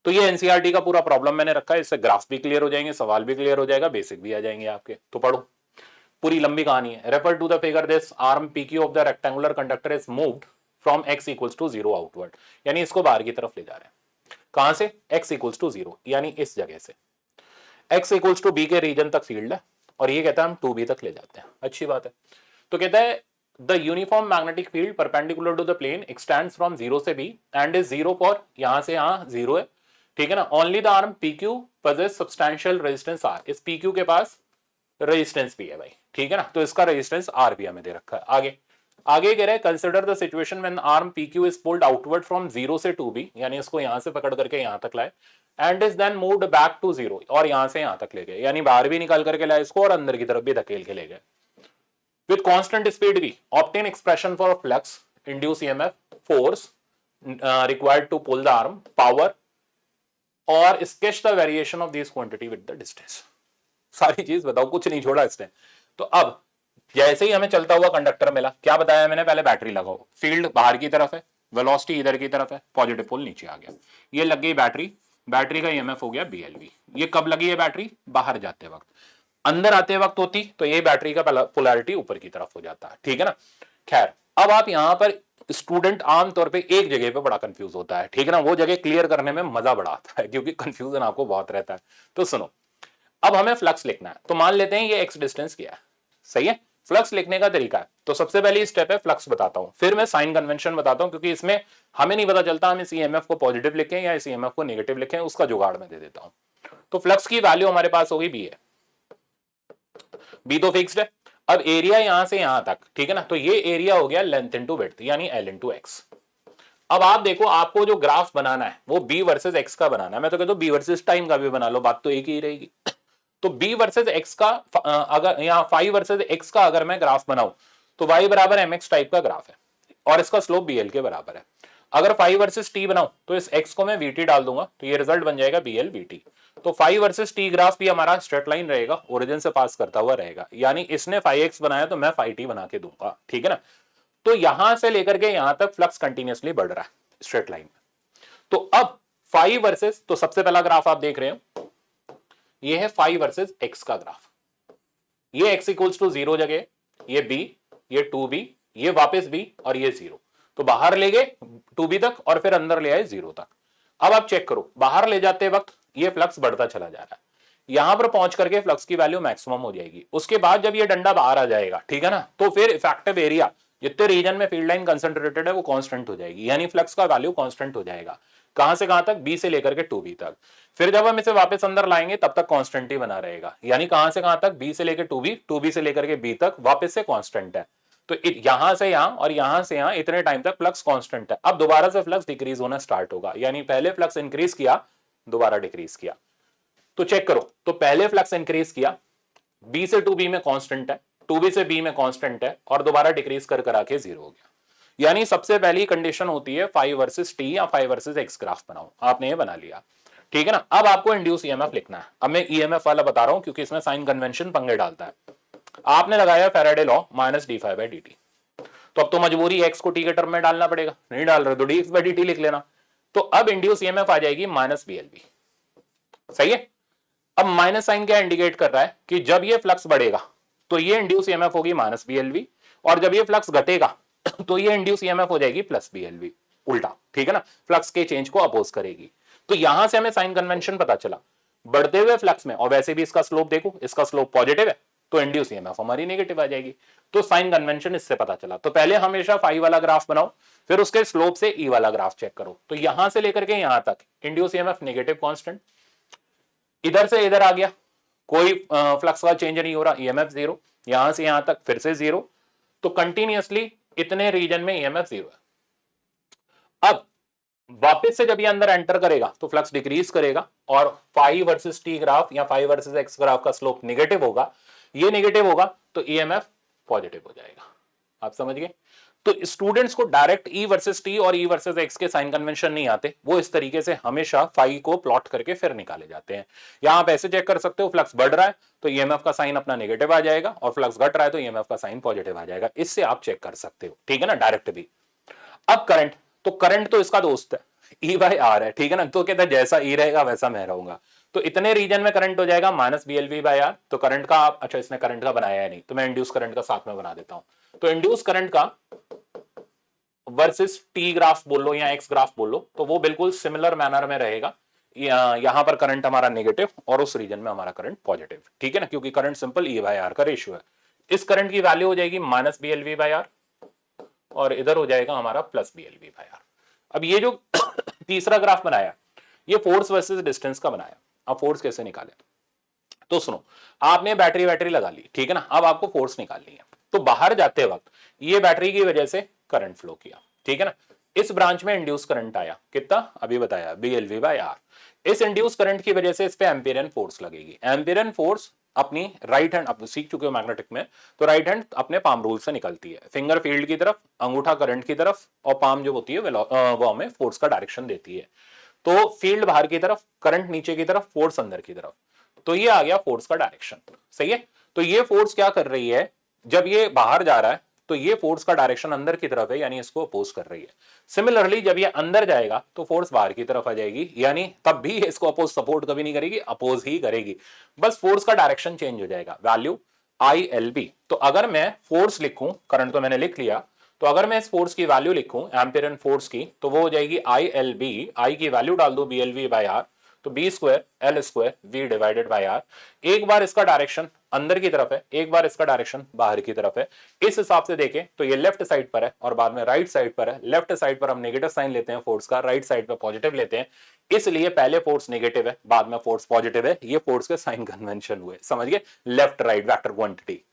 तो ये एनसीईआरटी का पूरा प्रॉब्लम मैंने रखा है, इससे ग्राफ भी क्लियर हो जाएंगे, सवाल भी क्लियर हो जाएगा, बेसिक भी आ जाएंगे आपके। तो पढ़ो, पूरी लंबी कहानी है। Refer to the figure, this arm PQ of the rectangular conductor is moved from x equals to 0 outward, यानी इसको बाहर की तरफ ले जा रहे हैं। कहां से, x इक्वल्स टू 0, यानी इस जगह से x इक्वल्स टू b के रीजन तक फील्ड है, और ये कहता है हम 2b तक ले जाते हैं, अच्छी बात है। तो कहता है the uniform magnetic field perpendicular to the plane extends from 0 से b एंड इज 0 फॉर, यहां से यहां 0 है, ठीक है ना। Only the arm pq possess substantial resistance r, इस pq के पास रेजिस्टेंस भी है भाई, ठीक है ना, तो इसका रेजिस्टेंस आर भी हमें दे रखा है। आगे आगे कह रहे हैं consider the situation when arm PQ is pulled outward from 0 से 2b, यानी इसको यहां से पकड़ करके यहां तक लाए, and is then moved back to 0, और यहां से यहां तक ले गए, यानी बाहर भी निकाल करके लाए इसको और अंदर की तरफ भी धकेल के ले गए। With constant speed v obtain expression for flux, induce EMF, force required to pull the arm, power, और sketch the variation of this quantity with the distance. सारी चीज बताओ, कुछ नहीं छोड़ा इसने। तो अब जैसे ही हमें चलता हुआ कंडक्टर मिला, क्या बताया मैंने, पहले बैटरी लगाओ, फील्ड बाहर की तरफ है, वेलोसिटी इधर की तरफ है, पॉजिटिव पोल नीचे आ गया, ये लग गई बैटरी, बैटरी का ईएमएफ हो गया बीएलवी। ये कब लगी है बैटरी, बाहर जाते वक्त, अंदर आते वक्त होती तो ये बैटरी का पोलैरिटी ऊपर की तरफ हो जाता है, ठीक है ना। खैर, अब आप यहां पर स्टूडेंट आमतौर पे एक जगह पे बड़ा कंफ्यूज होता है, ठीक है ना, वो जगह क्लियर करने में मजा बड़ा आता है, क्योंकि कंफ्यूजन आपको बहुत रहता है। तो सुनो, अब हमें फ्लक्स लिखना है, तो मान लेते हैं ये एक्स डिस्टेंस किया है, सही है। फ्लक्स लिखने का तरीका है, तो सबसे पहली स्टेप है फ्लक्स बताता हूं, फिर मैं साइन कन्वेंशन बताता हूं, क्योंकि इसमें हमें नहीं पता चलता हम इस ईएमएफ को पॉजिटिव लिखें या इस ईएमएफ को नेगेटिव लिखें, उसका जुगाड़ में दे देता हूं। तो फ्लक्स की वैल्यू हमारे पास होगी बी है, बी तो फिक्स्ड है। अब एरिया यहां से यहां तक, ठीक है ना, तो ये एरिया हो गया लेंथ इंटू विड्थ, यानी एल इंटू एक्स। अब आप देखो, आपको जो ग्राफ बनाना है वो बी वर्सेस एक्स का बनाना है, मैं तो कहता हूं बी वर्सेस टाइम का भी बना लो, बात तो एक ही रहेगी। तो b वर्सेस x का, अगर यहाँ फाइव वर्सेस x का अगर मैं ग्राफ बनाऊं तो y बराबर mx टाइप का ग्राफ है, और इसका स्लोप bl के बराबर है। अगर 5 वर्सेस t बनाऊं तो इस x को मैं vt डाल दूंगा, तो ये रिजल्ट बन जाएगा bl vt। तो 5 वर्सेस t ग्राफ भी हमारा स्ट्रेट लाइन रहेगा, ओरिजिन से पास करता हुआ रहेगा, यानी इसने 5x बनाया तो मैं 5t बना के दूंगा, ठीक है ना। तो यहां से लेकर के यहां तक फ्लक्स कंटिन्यूअसली बढ़ रहा है स्ट्रेट लाइन में। तो अब 5 वर्सेस, तो सबसे पहला ग्राफ आप देख रहे हो, ये है 5 वर्सेस x का ग्राफ, ये x इक्वल्स टू 0 जगह, ये b, ये 2b, ये वापस b, और ये 0, तो बाहर ले गए 2b तक और फिर अंदर ले आए 0 तक। अब आप चेक करो, बाहर ले जाते वक्त ये फ्लक्स बढ़ता चला जा रहा है, यहां पर पहुंच करके फ्लक्स की वैल्यू मैक्सिमम हो जाएगी। उसके बाद जब ये डंडा बाहर आ जाएगा, ठीक है ना, तो फिर इफेक्टिव एरिया जितने रीजन में फील्ड लाइन कंसंट्रेटेड है वो कांस्टेंट हो जाएगी, यानी फ्लक्स का वैल्यू कांस्टेंट हो जाएगा। कहां से कहां तक? बी से लेकर के टू बी तक। फिर जब हम इसे वापस अंदर लाएंगे तब तक कांस्टेंट ही बना रहेगा, यानी कहां से कहां तक? बी से लेकर टू बी से लेकर के बी तक वापस से कांस्टेंट है। तो यहां से यहां और यहां से यहां इतने टाइम तक फ्लक्स कांस्टेंट है। अब दोबारा से फ्लक्स डिक्रीज होना स्टार्ट होगा, यानी पहले फ्लक्स इंक्रीज किया, दोबारा डिक्रीज किया। तो चेक करो, तो पहले फ्लक्स इंक्रीज किया, बी से टू बी में कांस्टेंट है, टू बी से बी में कांस्टेंट है, और दोबारा डिक्रीज कर करा के जीरो हो गया। यानी सबसे पहली कंडीशन होती है 5 वर्सेस टी या 5 वर्सेस एक्स ग्राफ बनाओ। आपने ये बना लिया, ठीक है ना। अब आपको इंड्यूस ईएमएफ लिखना है। अब मैं ईएमएफ वाला बता रहा हूं क्योंकि इसमें साइन कन्वेंशन पंगे डालता है। आपने लगाया Faraday law minus D five by D T, तो अब तो मजबूरी एक्स को टी के टर्म में डालना पड़ेगा, नहीं डाल रहे तो D x by D T लिख लेना। तो अब इंड्यूस ईएमएफ आ जाएगी माइनस बी एल बी, सही है। अब माइनस साइन क्या इंडिकेट कर रहा है कि जब ये फ्लक्स बढ़ेगा तो ये इंड्यूस ईएमएफ होगी माइनस बी एल बी, और जब ये फ्लक्स घटेगा तो ये इंड्यूस ईएमएफ हो जाएगी प्लस बी एल बी, उल्टा, ठीक है ना, फ्लक्स के चेंज को अपोज करेगी। तो यहां से हमें साइन कन्वेंशन पता चला, बढ़ते हुए फ्लक्स में, और वैसे भी इसका स्लोप देखो, इसका स्लोप पॉजिटिव है, तो इंड्यूस ईएमएफ हमारी नेगेटिव आ जाएगी। तो साइन कन्वेंशन इससे पता चला। तो पहले हमेशा फाई वाला ग्राफ बनाओ, फिर उसके स्लोप से ई वाला ग्राफ चेक करो। तो यहां से लेकर के यहां तक इंड्यूस ईएमएफ नेगेटिव कांस्टेंट, इधर से इधर आ गया, कोई फ्लक्स का चेंज नहीं हो रहा, ईएमएफ जीरो, यहां से यहां तक फिर से जीरो, तो कंटिन्यूअसली इतने रीजन में ईएमएफ जीरो है। अब वापस से जब ये अंदर एंटर करेगा तो फ्लक्स डिक्रीज करेगा, और फाई वर्सेस टी ग्राफ या फाई वर्सेस एक्स ग्राफ का स्लोप नेगेटिव होगा, ये नेगेटिव होगा तो ईएमएफ पॉजिटिव हो जाएगा। आप समझ गए। तो स्टूडेंट्स को डायरेक्ट ई वर्सेस टी और ई वर्सेस एक्स के साइन कन्वेंशन नहीं आते, वो इस तरीके से हमेशा फाई को प्लॉट करके फिर निकाले जाते हैं। यहां आप ऐसे चेक कर सकते हो, फ्लक्स बढ़ रहा है तो ईएमएफ का साइन अपना नेगेटिव आ जाएगा, और फ्लक्स घट रहा है तो ईएमएफ का साइन पॉजिटिव आ जाएगा। इससे आप चेक कर सकते हो, ठीक है ना, डायरेक्ट भी। अब करंट, तो करंट तो इसका दोस्त है, ई बाई आर है, ठीक है ना। तो कहता है जैसा ई रहेगा वैसा मैं रहूंगा, तो इतने रीजन में करंट हो जाएगा minus B L V by R. तो करंट का आप, अच्छा इसने करंट का बनाया है नहीं, तो मैं इंड्यूस करंट का साथ में बना देता हूं। तो इंड्यूस करंट का वर्सेस टी ग्राफ बोल लो या एक्स ग्राफ बोल लो, तो वो बिल्कुल सिमिलर मैनर में रहेगा। यहां पर करंट हमारा नेगेटिव और उस रीजन में हमारा करंट पॉजिटिव, ठीक है ना, क्योंकि current simple E by R का रेशियो है। इस करंट की वैल्यू हो जाएगी minus B L V by R, और इधर हो जाएगा हमारा plus B L V by R. अब ये जो तीसरा ग्राफ बनाया, ये फोर्स वर्सेस डिस्टेंस का बनाया। अब फोर्स कैसे निकाले, तो सुनो, आपने बैटरी लगा ली, ठीक है ना। अब आपको फोर्स निकालनी है, तो बाहर जाते वक्त ये बैटरी की वजह से करंट फ्लो किया, ठीक है ना। इस ब्रांच में इंड्यूस करंट आया, कितना अभी बताया, B L V by R. इस इंड्यूस करंट की वजह से इस पे एम्पियरन फोर्स लगेगी। एम्पियरन फोर्स अपनी राइट हैंड, आप सीख चुके हो मैग्नेटिक में, तो राइट हैंड अपने पाम रूल से निकलती है, फिंगर फील्ड की तरफ, अंगूठा करंट की तरफ, और पाम जो होती है वो हमें फोर्स का डायरेक्शन देती है। तो फील्ड बाहर की तरफ, करंट नीचे की तरफ, फोर्स अंदर की तरफ, तो ये आ गया फोर्स का डायरेक्शन, सही है। तो ये फोर्स क्या कर रही है, जब ये बाहर जा रहा है तो ये फोर्स का डायरेक्शन अंदर की तरफ है, यानी इसको अपोज कर रही है। सिमिलरली जब ये अंदर जाएगा तो फोर्स बाहर की तरफ आ जाएगी, यानी तब भी इसको अपोज सपोर्ट कभी नहीं करेगी, अपोज ही करेगी, बस फोर्स का डायरेक्शन चेंज हो जाएगा। Value I L B. तो अगर मैं फोर्स लिखूं, करंट तो मैंने लिख लिया, तो अगर मैं इस फोर्स की वैल्यू लिखूं एम्पियरन फोर्स की, तो वो हो जाएगी आई एल बी, आई की वैल्यू डाल दो B L V by R, तो B square L square V divided by R. एक बार इसका डायरेक्शन अंदर की तरफ है, एक बार इसका डायरेक्शन बाहर की तरफ है। इस हिसाब से देखें तो ये लेफ्ट साइड पर है और बाद में राइट साइड पर है। लेफ्ट साइड पर हम नेगेटिव साइन लेते हैं फोर्स का, राइट साइड पर पॉजिटिव लेते हैं, इसलिए पहले फोर्स नेगेटिव है, बाद में फोर्स पॉजिटिव है। ये फोर्स के साइन कन्वेंशन हुए, समझ गए, लेफ्ट राइट वेक्टर क्वांटिटी।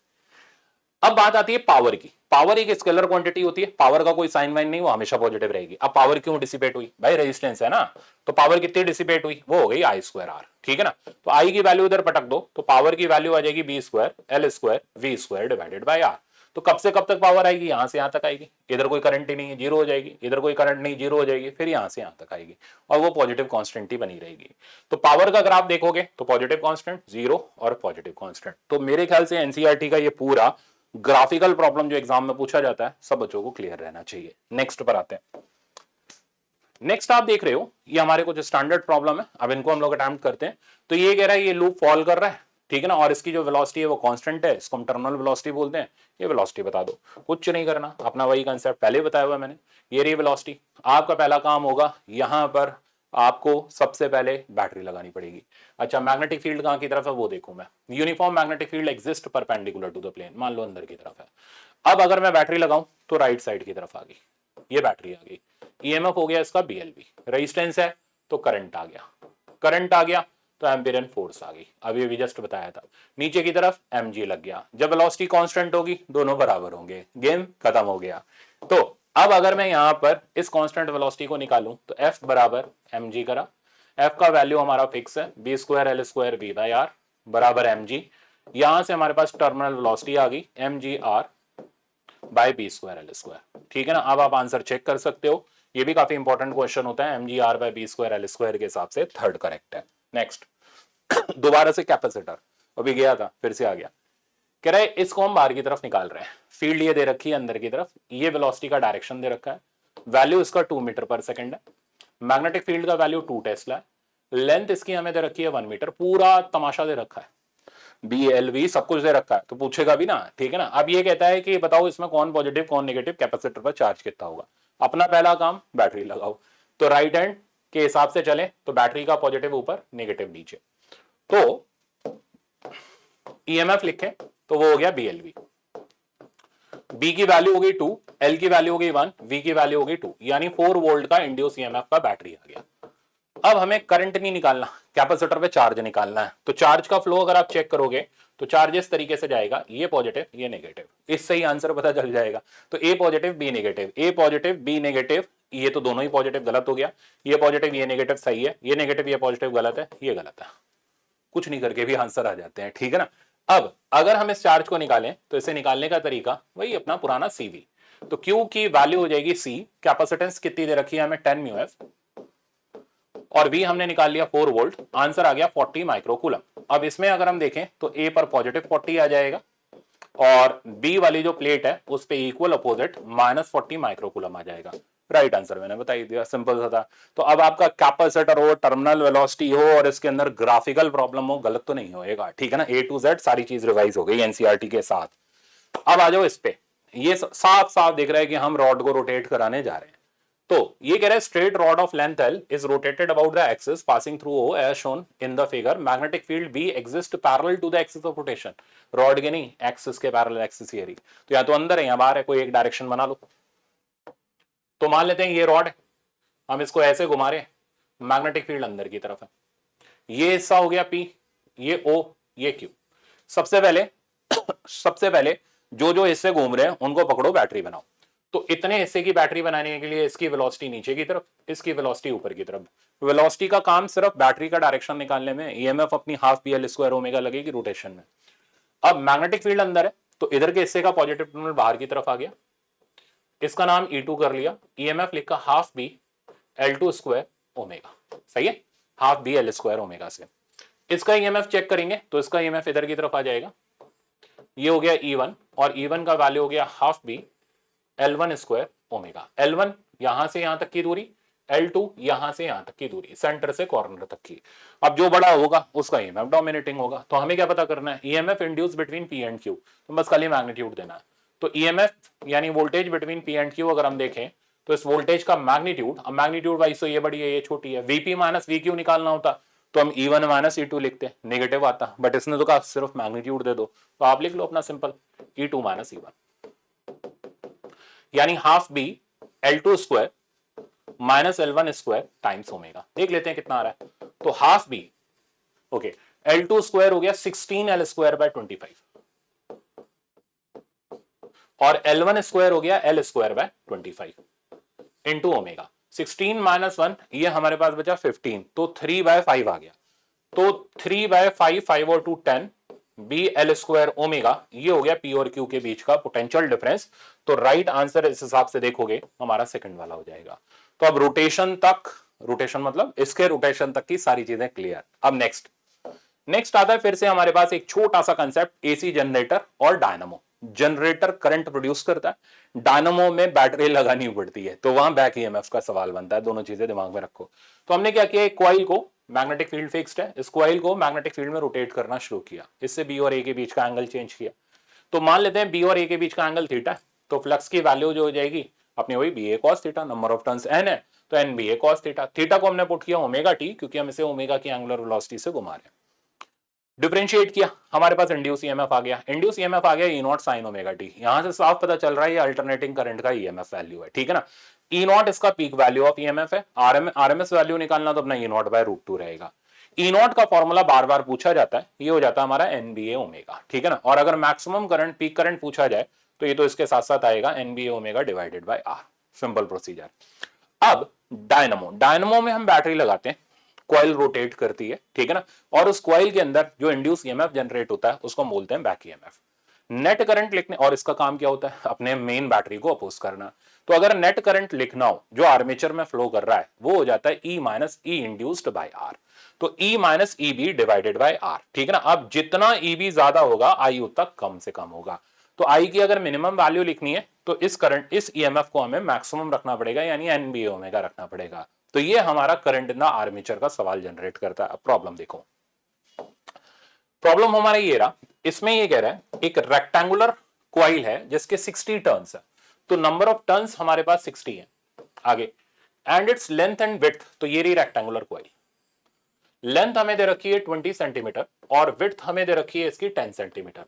अब बात आती है पावर की। पावर एक स्केलर क्वांटिटी होती है, पावर का कोई साइन वाइन नहीं, वो हमेशा पॉजिटिव रहेगी। अब पावर क्यों डिसिपेट हुई भाई, रेजिस्टेंस है ना, तो पावर कितनी डिसिपेट हुई, वो हो गई आई स्क्वायर आर, ठीक है ना। तो आई की वैल्यू इधर पटक दो, तो पावर की वैल्यू आ जाएगी B square L square V square divided by R. तो कब से कब तक पावर आएगी, यहां से यहां तक आएगी, इधर कोई करंट ही नहीं है, जीरो हो जाएगी, इधर कोई करंट नहीं, जीरो हो जाएगी, फिर यहां से यहां तक आएगी, और वो पॉजिटिव कांस्टेंट ही बनी रहेगी। तो पावर का ग्राफ देखोगे तो पॉजिटिव कांस्टेंट जीरो और पॉजिटिव कांस्टेंट। तो मेरे ख्याल से एनसीईआरटी का ये पूरा ग्राफिकल प्रॉब्लम जो एग्जाम में पूछा जाता है सब बच्चों को क्लियर रहना चाहिए। नेक्स्ट पर आते हैं। नेक्स्ट आप देख रहे हो ये हमारे कुछ स्टैंडर्ड प्रॉब्लम है, अब इनको हम लोग अटेम्प्ट करते हैं। तो ये कह रहा है ये लूप फॉल कर रहा है, ठीक है ना, और इसकी जो वेलोसिटी है वो कांस्टेंट है, इसको हम टर्मिनल वेलोसिटी बोलते हैं। ये वेलोसिटी बता दो, कुछ नहीं करना, अपना वही कंसेप्ट पहले बताया हुआ मैंने। ये रही वेलोसिटी, आपका पहला काम होगा यहां पर आपको सबसे पहले बैटरी लगानी पड़ेगी। अच्छा, मैग्नेटिक फील्ड कहां की तरफ है वो देखूं मैं, uniform magnetic field exist perpendicular to the plane, मान लो अंदर की तरफ है। अब अगर मैं बैटरी लगाऊं तो राइट साइड की तरफ आ गई, ये बैटरी आ गई, ईएमएफ हो गया इसका बीएलवी, रेजिस्टेंस है तो करंट आ गया, करंट आ गया तो एम्पीयर एंड फोर्स आ गई, अभी अभी जस्ट बताया था। नीचे की तरफ एमजी लग गया, जब वेलोसिटी कांस्टेंट होगी दोनों बराबर होंगे, गेम खत्म हो गया। तो अब अगर मैं यहां पर इस कांस्टेंट वेलोसिटी को निकालूं तो एफ बराबर एमजी करा, एफ का वैल्यू हमारा फिक्स है B square L square V by R बराबर एमजी, यहां से हमारे पास टर्मिनल वेलोसिटी आ गई M G R by B square L square, ठीक है ना। अब आप आंसर चेक कर सकते हो, ये भी काफी इंपॉर्टेंट क्वेश्चन होता है, M G R by B square L square के हिसाब से थर्ड करेक्ट है। नेक्स्ट दोबारा से कैपेसिटर, अभी गया था फिर से आ गया, कह रहा है इसको हम बाहर की तरफ निकाल रहे हैं, फील्ड ये दे रखी है अंदर की तरफ, ये वेलोसिटी का डायरेक्शन दे रखा है, वैल्यू इसका 2 मीटर पर सेकंड है, मैग्नेटिक फील्ड का वैल्यू 2 टेस्ला है, लेंथ इसकी हमें दे रखी है 1 मीटर, पूरा तमाशा दे रखा है, बी एल वी सब कुछ दे रखा है, तो पूछेगा भी ना, ठीक है ना। अब ये कहता है कि बताओ इसमें कौन पॉजिटिव कौन नेगेटिव, कैपेसिटर पर चार्ज कितना होगा। अपना पहला काम बैटरी लगाओ, तो राइट हैंड के हिसाब से चले तो बैटरी का पॉजिटिव ऊपर नेगेटिव नीचे, तो ईएमएफ लिखे तो वो हो गया बीएलवी, बी की वैल्यू हो गई 2, एल की वैल्यू हो गई 1, वी की वैल्यू हो गई 2, यानी 4 वोल्ट का इंड्यूस ईएमएफ का बैटरी आ गया। अब हमें करंट नहीं निकालना, कैपेसिटर पे चार्ज निकालना है, तो चार्ज का फ्लो अगर आप चेक करोगे तो चार्ज इस तरीके से जाएगा, ये पॉजिटिव ये नेगेटिव, इससे ही आंसर पता चल जाएगा। तो ए पॉजिटिव बी नेगेटिव, ए पॉजिटिव बी नेगेटिव, ये तो दोनों ही पॉजिटिव गलत हो गया, ये पॉजिटिव ये नेगेटिव सही है, ये नेगेटिव ये पॉजिटिव गलत है, ये गलत है, कुछ नहीं करके भी आंसर आ जाते हैं, ठीक है ना। अब अगर हम इस चार्ज को निकालें तो इसे निकालने का तरीका वही अपना पुराना सीवी, तो क्यू की वैल्यू हो जाएगी सी, कैपेसिटेंस कितनी दे रखी है हमें 10 म्यू एफ, और V हमने निकाल लिया 4 वोल्ट, आंसर आ गया 40 माइक्रोकूलम। अब इसमें अगर हम देखें तो A पर पॉजिटिव 40 आ जाएगा और B वाली जो प्लेट है उस पे इक्वल अपोजिट -40 माइक्रोकूलम आ जाएगा। राइट आंसर मैंने बता ही दिया, सिंपल सा था। तो अब आपका कैपेसिटर हो, टर्मिनल वेलोसिटी हो और इसके अंदर ग्राफिकल प्रॉब्लम हो, गलत तो नहीं होएगा, ठीक है ना। A to Z सारी चीज रिवाइज हो गई एनसीईआरटी के साथ। अब आ जाओ इस पे, ये साफ साफ दिख रहा है कि हम रॉड को रोटेट कराने जा रहे हैं। तो ये कह रहा है straight rod of length L is rotated about the axis passing through O as shown in the figure. Magnetic field B exists parallel to the axis of rotation. Rod के नहीं, एक्सिस के पैरेलल एक्सिस ये रही, तो या तो अंदर है या बाहर है, कोई एक डायरेक्शन बना लो। तो मान लेते हैं ये रॉड है, हम इसको ऐसे घुमा रहे हैं, मैग्नेटिक फील्ड अंदर की तरफ है, ये हिस्सा हो गया P, ये O, ये Q। सबसे पहले जो जो हिस्से घूम रहे हैं उनको पकड़ो, बैटरी बनाओ। तो इतने हिस्से की बैटरी बनाने के लिए इसकी वेलोसिटी नीचे की तरफ, इसकी वेलोसिटी ऊपर की तरफ। वेलोसिटी का काम सिर्फ बैटरी का डायरेक्शन निकालने में, ईएमएफ अपनी half B L square omega लगेगी रोटेशन में। अब मैग्नेटिक फील्ड अंदर है तो इधर के हिस्से का पॉजिटिव टर्मिनल बाहर की तरफ आ गया, इसका नाम E2 कर लिया, ईएमएफ लिखा half B L2 square omega, सही है, half B L square omega से। इसका ईएमएफ चेक करेंगे तो इसका ईएमएफ इधर की तरफ आ जाएगा, ये हो गया E1 और E1 का वैल्यू हो गया half B L1 square omega. L1 यहां से यहां तक की दूरी, L2 यहां से यहां तक की दूरी, सेंटर से कॉर्नर तक की। अब जो बड़ा होगा उसका ईएमएफ डोमिनेटिंग होगा। तो हमें क्या पता करना है, EMF induce between P and Q, तो बस खाली मैग्नीट्यूड देना है। तो ईएमएफ यानी voltage between P and Q अगर हम देखें तो इस वोल्टेज का मैग्नीट्यूड, अब मैग्नीट्यूड वाइज तो ये बड़ी है ये छोटी है, Vp माइनस VQ निकालना होता तो हम E1 माइनस E2 लिखते, नेगेटिव आता, बट इसने तो कहा सिर्फ मैग्नीट्यूड दे दो, तो आप लिख लो अपना सिंपल E2 माइनस E1, यानी half B L2 square minus L1 square times omega. देख लेते हैं कितना आ रहा है, तो half B okay L2 square हो गया 16L स्क्वायर बाय 25 और L1 स्क्वायर हो गया L square by 25 into omega. 16 minus 1 ये हमारे पास बचा 15, तो 3/5 आ गया, तो 3/5, 5 और 2 10 बी एल स्क्वायर ओमेगा, ये हो गया पी और क्यू के बीच का पोटेंशियल डिफरेंस। तो राइट आंसर इस हिसाब से देखोगे हमारा सेकंड वाला हो जाएगा। तो अब रोटेशन तक, रोटेशन मतलब इसके रोटेशन तक की सारी चीजें क्लियर। अब नेक्स्ट आता है फिर से हमारे पास एक छोटा सा कंसेप्ट, एसी जनरेटर और डायनामो। जनरेटर करंट प्रोड्यूस करता है, डायनामो में बैटरी लगानी पड़ती है, तो वहां बैक ईएमएफ का सवाल बनता है, दोनों चीजें दिमाग में रखो। तो हमने क्या किया, एक कॉइल को, मैग्नेटिक फील्ड फिक्स्ड है, इस कॉइल को मैग्नेटिक फील्ड में रोटेट करना शुरू किया, इससे बी और ए के बीच का एंगल चेंज किया। तो मान लेते हैं बी और ए के बीच का एंगल थीटा, तो फ्लक्स की वैल्यू जो हो जाएगी अपनी वही B A cos theta, number of turns N है तो N B A cos theta. Theta को हमने पुट किया ओमेगा टी, क्योंकि हम इसे ओमेगा की एंगुलर वेलोसिटी से घुमा रहे हैं। डिफरेंशिएट किया, हमारे पास इंड्यूस ईएमएफ आ गया, इंड्यूस ईएमएफ आ गया ई नॉट साइन ओमेगा टी। यहां से साफ पता चल रहा है ये अल्टरनेटिंग करंट का ईएमएफ वैल्यू है, ठीक है ना। ई नॉट इसका पीक वैल्यू ऑफ ईएमएफ है, आरएमएस वैल्यू निकालना तो अपना ई नॉट बाय रूट 2 रहेगा। ई नॉट का फॉर्मूला बार बार पूछा जाता है, ये हो जाता है हमारा एनबीए ओमेगा, ठीक है ना। और अगर मैक्सिमम करंट, पीक करंट पूछा जाए तो ये तो इसके साथ साथ आएगा NBA omega divided by R, simple procedure. अब डायनमो, डायनमो में हम बैटरी लगाते हैं, कॉइल रोटेट करती है, ठीक है ना, और उस कॉइल के अंदर जो इंड्यूस ईएमएफ जनरेट होता है उसको हम बोलते हैं बैक ईएमएफ। नेट करंट लिखने, और इसका काम क्या होता है, अपने मेन बैटरी को अपोज करना। तो अगर नेट करंट लिखना हो जो आर्मेचर में फ्लो कर रहा है वो हो जाता है E minus E induced by R, तो E minus E B divided by R, ठीक है ना। अब जितना ई बी ज्यादा होगा आई उतना कम से कम होगा। तो आई की अगर मिनिमम वैल्यू लिखनी है तो इस करंट, इस ईएमएफ को हमें मैक्सिमम रखना पड़ेगा, यानी एनबीए ओमेगा रखना पड़ेगा। तो ये हमारा करंट इन द आर्मेचर का सवाल जनरेट करता है। अब प्रॉब्लम देखो, प्रॉब्लम हमारा ये रहा, इसमें ये कह रहा है एक रेक्टेंगुलर कॉइल है जिसके 60 टर्न्स है, तो नंबर ऑफ टर्न्स हमारे पास 60 है आगे, and its length and width, तो ये रही रेक्टेंगुलर कॉइल। लेंथ हमें दे रखी है 20 सेंटीमीटर और विड्थ हमें दे रखी है इसकी 10 सेंटीमीटर।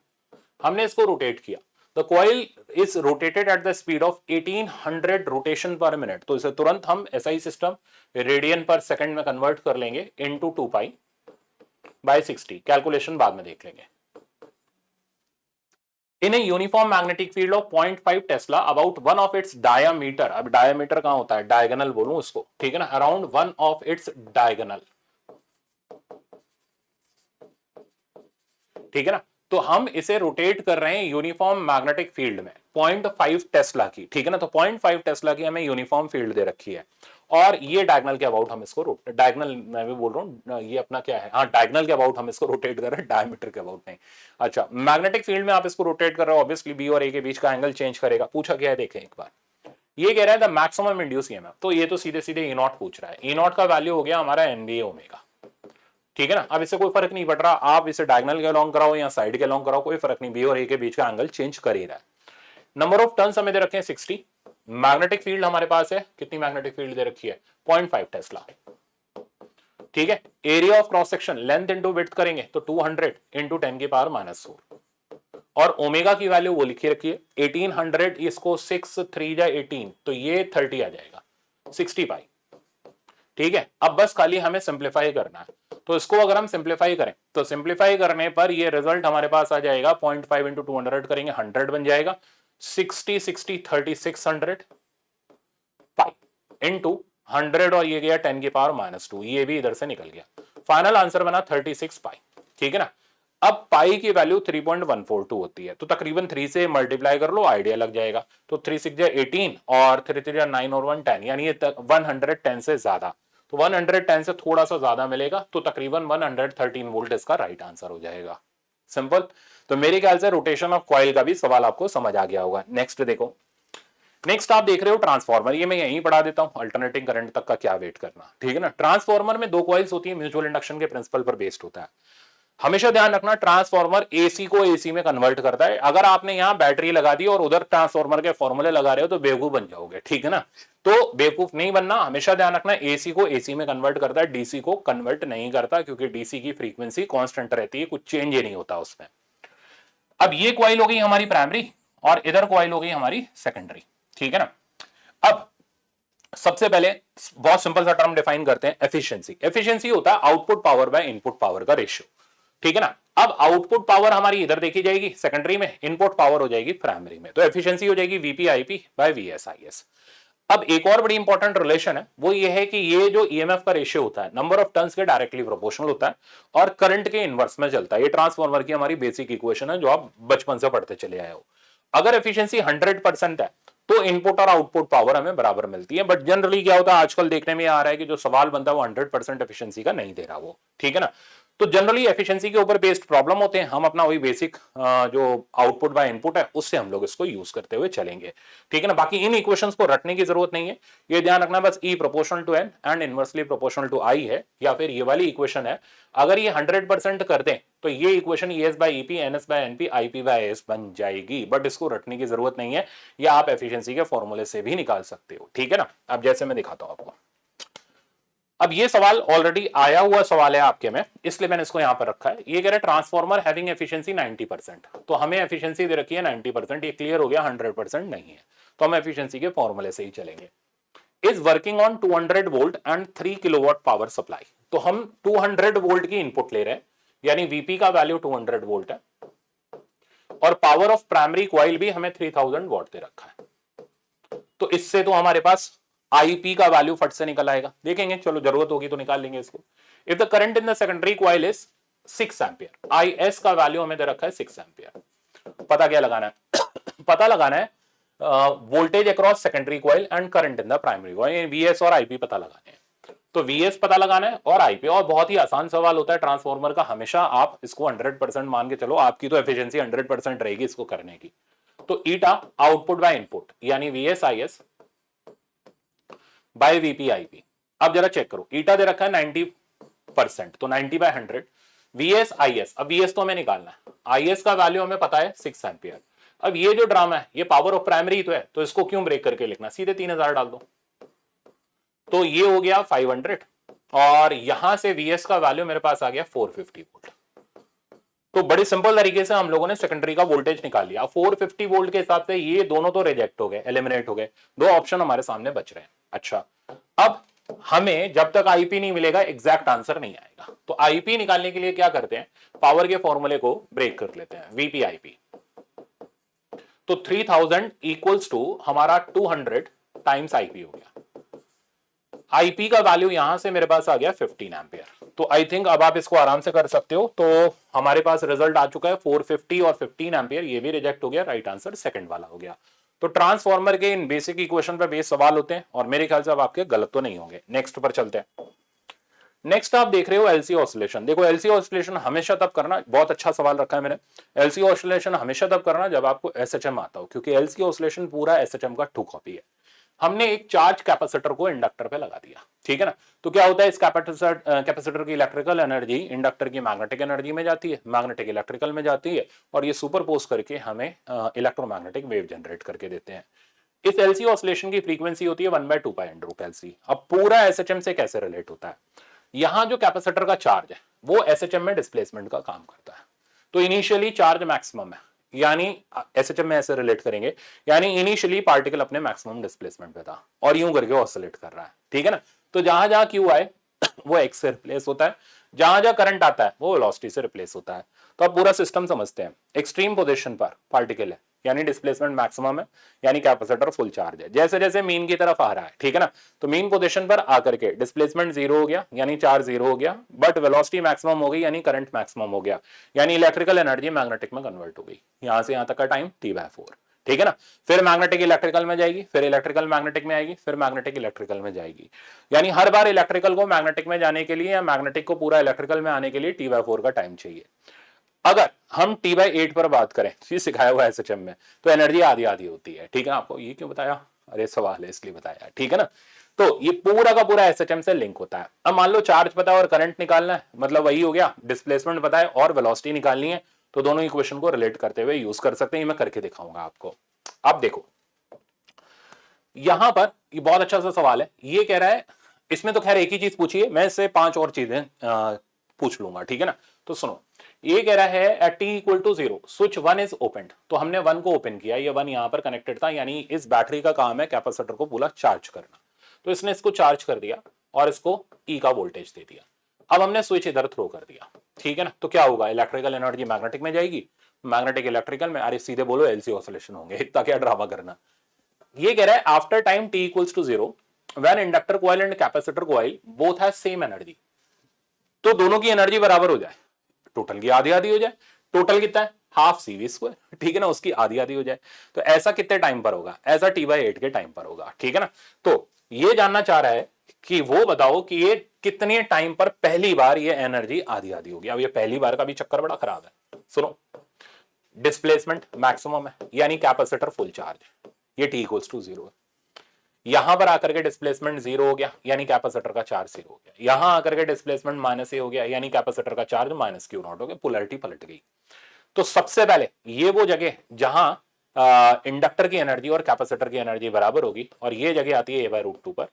हमने इसको रोटेट किया, the coil is rotated at the speed of 1800 rotation पर मिनट। तो इसे तुरंत हम एसआई सिस्टम रेडियन पर सेकंड में कन्वर्ट कर लेंगे इनटू 2 पाई बाय 60, कैलकुलेशन बाद में देख लेंगे। In a uniform magnetic field of 0.5 tesla about one of its diameter, अब डायामीटर कहां होता है, डायगोनल बोलूं उसको, ठीक है ना, around one of its diagonal, ठीक है ना। तो हम इसे रोटेट कर रहे हैं यूनिफॉर्म मैग्नेटिक फील्ड में 0.5 टेस्ला की, ठीक है ना। तो 0.5 टेस्ला की हमें यूनिफॉर्म फील्ड दे रखी है, और ये डायगोनल के अबाउट हम इसको डायगोनल मैं भी बोल रहा हूँ, ये अपना क्या है, हाँ डायगोनल के अबाउट हम इसको रोटेट कर रहे हैं, डायमीटर के अबाउट नहीं। अच्छा, मैग्नेटिक फील्ड में आप इसको रोटेट कर रहे हो, ऑब्वियसली बी और ए के बीच का एंगल चेंज करेगा। पूछा क्या है देखें एक बार, ये कह रहा है द मैक्सिमम इंड्यूस ईएमएफ, तो ये तो सीधे सीधे ई नॉट पूछ रहा है, ई नॉट का वैल्यू हो गया हमारा एनबीए ओमेगा, ठीक है ना। अब इससे कोई फर्क नहीं पड़ रहा, आप इसे डायगोनल के अलोंग कराओ या साइड के अलोंग कराओ, कोई फर्क नहीं, बी और ए के बीच का एंगल चेंज कर ही रहा है। नंबर ऑफ टर्न्स हमें दे रखे हैं 60, मैग्नेटिक फील्ड हमारे पास है, कितनी मैग्नेटिक फील्ड दे रखी है 0.5 टेस्ला, ठीक है। Area of cross section length into width करेंगे तो 200 इंटू 10 की पावर -4, और ओमेगा की वैल्यू वो लिखी रखी है 1800, इसको 6 3 जा 18, तो ये 30 आ जाएगा 60 पाई, ठीक है। अब बस खाली हमें सिंप्लीफाई करना है, तो इसको अगर हम सिंप्लीफाई करें तो सिंप्लीफाई करने पर ये रिजल्ट हमारे पास आ जाएगा 0.5 इंटू 200 करेंगे 100 बन जाएगा, 60 60 3600 पाई इंटू 100, और ये गया 10 की पावर -2, ये भी इधर से निकल गया, फाइनल आंसर बना 36 पाई, ठीक है ना। अब पाई की वैल्यू 3.142 होती है, तो तकरीबन 3 से मल्टीप्लाई कर लो, आइडिया लग जाएगा। तो 3 6 18 और 3 3 9 और 1 10, यानी ये 110 से ज्यादा, तो 110 से थोड़ा सा ज्यादा मिलेगा, तो तकरीबन 113 वोल्ट इसका राइट आंसर हो जाएगा, सिंपल। तो मेरे ख्याल से रोटेशन ऑफ कॉइल का भी सवाल आपको समझ आ गया होगा। नेक्स्ट देखो, नेक्स्ट आप देख रहे हो ट्रांसफॉर्मर, ये मैं यहीं पढ़ा देता हूं, अल्टरनेटिंग करंट तक का क्या वेट करना, ठीक है ना। ट्रांसफॉर्मर में दो कॉइल्स होती है, म्यूचुअल इंडक्शन के प्रिंसिपल पर बेस्ड होता है। हमेशा ध्यान रखना, ट्रांसफॉर्मर एसी को एसी में कन्वर्ट करता है। अगर आपने यहां बैटरी लगा दी और उधर ट्रांसफॉर्मर के फॉर्मूले लगा रहे हो तो बेवकूफ बन जाओगे, ठीक है ना। तो बेवकूफ नहीं बनना, हमेशा ध्यान रखना, एसी को एसी में कन्वर्ट करता है, डीसी को कन्वर्ट नहीं करता, क्योंकि डीसी की फ्रीक्वेंसी कांस्टेंट रहती है, कुछ चेंज ही नहीं होता उसमें। अब ये कॉइल हो गई हमारी प्राइमरी और इधर कॉइल हो गई हमारी सेकेंडरी, ठीक है ना। अब सबसे पहले बहुत सिंपल सा टर्म डिफाइन करते हैं, एफिशिएंसी। एफिशिएंसी होता है output power by input power का रेशियो, ठीक है ना। अब आउटपुट पावर हमारी इधर देखी जाएगी सेकेंडरी में, इनपुट पावर हो जाएगी प्राइमरी में, तो एफिशिएंसी हो जाएगी वीपीआईपी बाय वीएसआईएस। अब एक और बड़ी इंपॉर्टेंट रिलेशन है, वो ये है कि ये जो ईएमएफ का रेशियो होता है नंबर ऑफ टर्न्स के डायरेक्टली प्रोपोर्शनल होता है और करंट के इनवर्स में चलता है। ये ट्रांसफार्मर की हमारी बेसिक इक्वेशन है जो आप बचपन से पढ़ते चले आए हो। अगर एफिशिएंसी 100% है तो इनपुट और आउटपुट पावर हमें बराबर मिलती है, बट जनरली क्या होता है आजकल देखने में आ रहा है कि जो सवाल बनता है वो 100% एफिशिएंसी का नहीं दे रहा वो, ठीक है ना। तो जनरली एफिशिएंसी के ऊपर बेस्ड प्रॉब्लम होते हैं, हम अपना वही बेसिक जो आउटपुट बाय इनपुट है उससे हम लोग इसको यूज करते हुए चलेंगे, ठीक है ना। बाकी इन इक्वेशंस को रटने की जरूरत नहीं है, ये ध्यान रखना बस E proportional to N and inversely proportional to I है, या फिर ये वाली इक्वेशन है, अगर ये 100% कर दें तो ये equation ES by EP NS by NP IP by S बन जाएगी, बट इसको रटने की जरूरत नहीं है, या आप एफिशिएंसी के फॉर्मूले से भी निकाल सकते हो, ठीक है ना। अब जैसे मैं दिखाता हूं आपको, अब ये सवाल ऑलरेडी आया हुआ सवाल है आपके में, इसलिए मैंने इसको यहां पर रखा है। ये कह रहा है ट्रांसफॉर्मर हैविंग एफिशिएंसी 90%, तो हमें एफिशिएंसी दे रखी है 90%, ये क्लियर हो गया 100% नहीं है, तो हम एफिशिएंसी के फॉर्मूले से ही चलेंगे। Is working on 200 volt and 3 kilowatt power supply, तो हम 200 वोल्ट की इनपुट ले रहे हैं, यानी वीपी का वैल्यू 200 वोल्ट है, और पावर ऑफ प्राइमरी कॉइल भी हमें 3000 वॉट दे रखा है। तो इससे तो हमारे पास आईपी का वैल्यू फट से निकल आएगा, देखेंगे, चलो जरूरत होगी तो निकाल लेंगे इसको। If the current in the secondary coil is 6 ampere, I S का वैल्यू हमें दे रखा है 6 एम्पियर। पता क्या लगाना है पता लगाना है voltage across secondary coil and current in the primary coil, VS और आईपी पता लगाने हैं। तो वीएस पता लगाना है और आईपी, और बहुत ही आसान सवाल होता है ट्रांसफॉर्मर का, हमेशा आप इसको 100% मान के चलो, आपकी तो एफिशिएंसी 100% रहेगी इसको करने की। तो ईटा आउटपुट बाय इनपुट, यानी VS I S by VP IP. अब जरा चेक करो, ईटा दे रखा है 90%, तो 90 बाय 100, वीएस आई एस, अब वीएस तो हमें निकालना है, आई एस का वैल्यू हमें पता है 6 एम्पियर। अब ये जो ड्रामा है ये पावर ऑफ प्राइमरी तो है, तो इसको क्यों ब्रेक करके लिखना, सीधे 3000 डाल दो, तो ये हो गया 500, और यहां से वीएस का वैल्यू मेरे पास आ गया 450 वोल्ट। तो बड़े सिंपल तरीके से हम लोगों ने सेकेंडरी का वोल्टेज निकाल लिया। 450 वोल्ट के हिसाब से ये दोनों तो रिजेक्ट हो गए, एलिमिनेट हो गए, दो ऑप्शन हमारे सामने बच रहे हैं। अच्छा, अब हमें जब तक आईपी नहीं मिलेगा एग्जैक्ट आंसर नहीं आएगा, तो आईपी निकालने के लिए क्या करते हैं, पावर के फॉर्मूले को ब्रेक कर लेते हैं, वीपी आईपी। तो 3000 इक्वल्स टू हमारा 200 टाइम्स आईपी हो गया। आईपी का वैल्यू यहां से मेरे पास आ गया 15 एम्पियर। तो आई थिंक अब आप इसको आराम से कर सकते हो। तो हमारे पास रिजल्ट आ चुका है 450 और 15 एम्पियर, ये भी रिजेक्ट हो गया, राइट आंसर सेकंड वाला हो गया। तो ट्रांसफॉर्मर के इन बेसिक इक्वेशन पे बेस सवाल होते हैं, और मेरे ख्याल से अब आपके गलत तो नहीं होंगे। नेक्स्ट पर चलते हैं। नेक्स्ट आप देख रहे हो एलसी ऑसिलेशन। देखो एलसी ऑसिलेशन हमेशा तब करना, बहुत अच्छा सवाल रखा है मैंने, एलसी ऑसिलेशन हमेशा तब करना जब आपको एसएचएम आता हो, क्योंकि एलसी ऑसिलेशन पूरा एसएचएम का टू कॉपी है। हमने एक चार्ज कैपेसिटर को इंडक्टर पे लगा दिया, ठीक है ना। तो क्या होता है, इस कैपेसिटर की इलेक्ट्रिकल एनर्जी इंडक्टर की मैग्नेटिक एनर्जी में जाती है, मैग्नेटिक इलेक्ट्रिकल में जाती है, और ये सुपरपोज करके हमें इलेक्ट्रोमैग्नेटिक वेव जनरेट करके देते हैं। इस एलसी ऑसिलेशन की फ्रीक्वेंसी होती है 1/2 एन रूट एलसी। अब पूरा एसएचएम से कैसे रिलेट होता है, यहां जो कैपेसिटर का चार्ज है वो एसएचएम में डिस्प्लेसमेंट का काम करता है। तो इनिशियली चार्ज मैक्सिमम है, यानी एसएचएम में ऐसे रिलेट करेंगे, यानी इनिशियली पार्टिकल अपने मैक्सिमम डिस्प्लेसमेंट पे था और यूं करके ऑसिलेट कर रहा है, ठीक है ना। तो जहां जहां क्यू आए वो एक्स से रिप्लेस होता है, जहां जहां करंट आता है वो वेलोसिटी से रिप्लेस होता है। तो अब पूरा सिस्टम समझते हैं। एक्सट्रीम पोजीशन पर पार्टिकल है, यानी डिस्प्लेसमेंट मैक्सिमम है, यानी कैपेसिटर फुल चार्ज है। जैसे जैसे मीन की तरफ आ रहा है, ठीक है ना, तो मीन पोजीशन पर आकर के डिस्प्लेसमेंट जीरो हो गया, यानी चार्ज जीरो हो गया, बट वेलोसिटी मैक्सिमम हो गई, यानी करंट मैक्सिमम हो गया, यानी इलेक्ट्रिकल एनर्जी मैग्नेटिक में कन्वर्ट हो गई। यहां से यहां तक का टाइम T/4, ठीक है ना। फिर मैग्नेटिक इलेक्ट्रिकल में जाएगी, फिर इलेक्ट्रिकल मैग्नेटिक में आएगी, फिर मैग्नेटिक इलेक्ट्रिकल में जाएगी, यानी हर बार इलेक्ट्रिकल को मैग्नेटिक में जाने के लिए या मैग्नेटिक को पूरा इलेक्ट्रिकल में आने के लिए T/4 का टाइम चाहिए। अगर हम T/8 पर बात करें, ये सिखाया हुआ है एसएचएम में, तो एनर्जी आधी आधी होती है, ठीक है ना। आपको ये क्यों बताया, अरे सवाल है इसलिए बताया, ठीक है ना। तो ये पूरा का पूरा एसएचएम से लिंक होता है। अब मान लो चार्ज पता है और करंट निकालना है, मतलब वही हो गया, डिस्प्लेसमेंट पता है और वेलोसिटी निकालनी है, तो दोनों इक्वेशन को रिलेट करते हुए यूज कर सकते हैं। मैं करके दिखाऊंगा आपको। अब देखो यहां पर ये बहुत अच्छा सा सवाल है, ये कह रहा है, इसमें तो खैर एक ही चीज पूछी है, मैं इससे 5 और चीजें पूछ लूंगा, ठीक है ना। तो सुनो, ये कह रहा है at t equal to 0 switch 1 is open, तो हमने 1 को ओपन किया, ये 1 यहां पर कनेक्टेड था, यानी इस बैटरी का काम है कैपेसिटर को पूरा चार्ज करना। तो इसने इसको चार्ज कर दिया और इसको E का वोल्टेज दे दिया। अब हमने स्विच इधर थ्रो कर दिया, ठीक है ना। तो क्या होगा, इलेक्ट्रिकल एनर्जी मैग्नेटिक में जाएगी, मैग्नेटिक इलेक्ट्रिकल में, अरे सीधे बोलो एलसी ऑसिलेशन होंगे, इतना क्या ड्रामा करना। ये कह रहा है after time t equals to 0 when inductor coil and capacitor coil both have same energy, तो दोनों की एनर्जी बराबर हो जाए, टोटल की आधी आधी हो जाए। टोटल कितना है, हाफ CV स्क्वायर, ठीक है ना, उसकी आधी आधी हो जाए। तो ऐसा कितने टाइम पर होगा, ऐसा T/8 के टाइम पर होगा, ठीक है ना। तो ये जानना चाह रहा है कि वो बताओ कि ये कितने टाइम पर पहली बार ये एनर्जी आधी आधी होगी। अब ये पहली बार का भी चक्कर बड़ा खराब है, सुनो। डिस्प्लेसमेंट मैक्सिमम है, यानी कैपेसिटर फुल चार्ज है, ये t इक्वल्स टू 0 है। यहां पर आकर के डिस्प्लेसमेंट 0 हो गया, यानी कैपेसिटर का चार्ज 0 हो गया। यहां आकर के डिस्प्लेसमेंट -a हो गया, यानी कैपेसिटर का चार्ज -Q0 हो गया, पोलैरिटी पलट गई। तो सबसे पहले ये वो जगह जहां इंडक्टर की एनर्जी और कैपेसिटर की एनर्जी बराबर होगी, और ये जगह आती है a/√2 पर,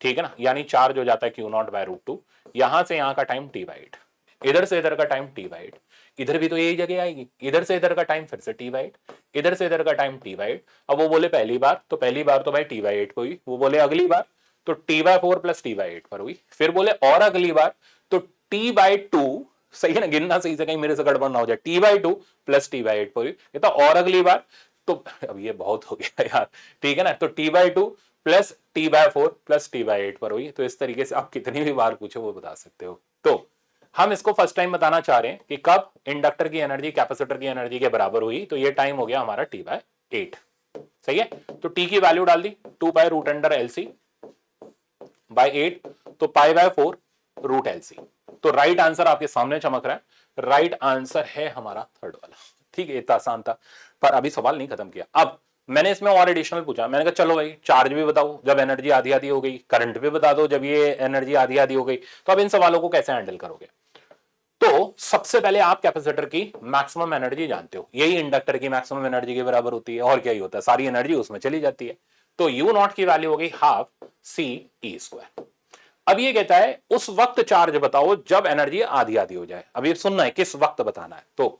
ठीक है ना, यानी चार्ज हो जाता है Q naught by root two, यहां से यहां का टाइम टी बाई एट, इधर से इधर का टाइम टी बाई एट, इधर भी तो यही जगह आएगी, इधर से इधर का टाइम फिर से टी बाई एट, इधर से इधर का टाइम टी बाई एट। अब वो बोले पहली बार तो भाई टी बाई एट पर हुई, वो बोले अगली बार तो T by four plus T by eight पर हुई, फिर बोले और अगली बार तो टी बाई टू, सही है ना, गिनना सही से कहीं मेरे से गड़बड़ ना हो जाए, T by two plus T by eight पर हुई, ये तो और अगली बार तो अब ये बहुत हो गया यार, ठीक है ना, तो T by two plus T by four plus T by eight पर हुई। तो इस तरीके से आप कितनी भी बार पूछो वो बता सकते हो। तो हम इसको फर्स्ट टाइम बताना चाह रहे हैं कि कब इंडक्टर की एनर्जी कैपेसिटर की एनर्जी के बराबर हुई, तो ये टाइम हो गया हमारा टी बाई एट, सही है। तो टी की वैल्यू डाल दी 2 pi root under LC by 8, तो पाई बाय 4 रूट एलसी। तो राइट आंसर आपके सामने चमक रहा है, राइट आंसर है हमारा थर्ड वाला। ठीक है, इतना आसान था, पर अभी सवाल नहीं खत्म किया। अब मैंने इसमें और एडिशनल पूछा, मैंने कहा चलो भाई चार्ज भी बताओ जब एनर्जी आधी आधी हो गई, करंट भी बता दो जब ये एनर्जी आधी आधी हो गई, तो अब इन सवालों को कैसे हैंडल करोगे। तो सबसे पहले आप कैपेसिटर की मैक्सिमम एनर्जी जानते हो, यही इंडक्टर की मैक्सिमम एनर्जी के बराबर होती है, और क्या ही होता है, सारी एनर्जी उसमें चली जाती है। तो यू नॉट की वैल्यू हो गई हाफ सी टी स्क्वायर। अब ये कहता है उस वक्त चार्ज बताओ जब एनर्जी आधी आधी हो जाए। अब ये सुनना है किस वक्त बताना है, तो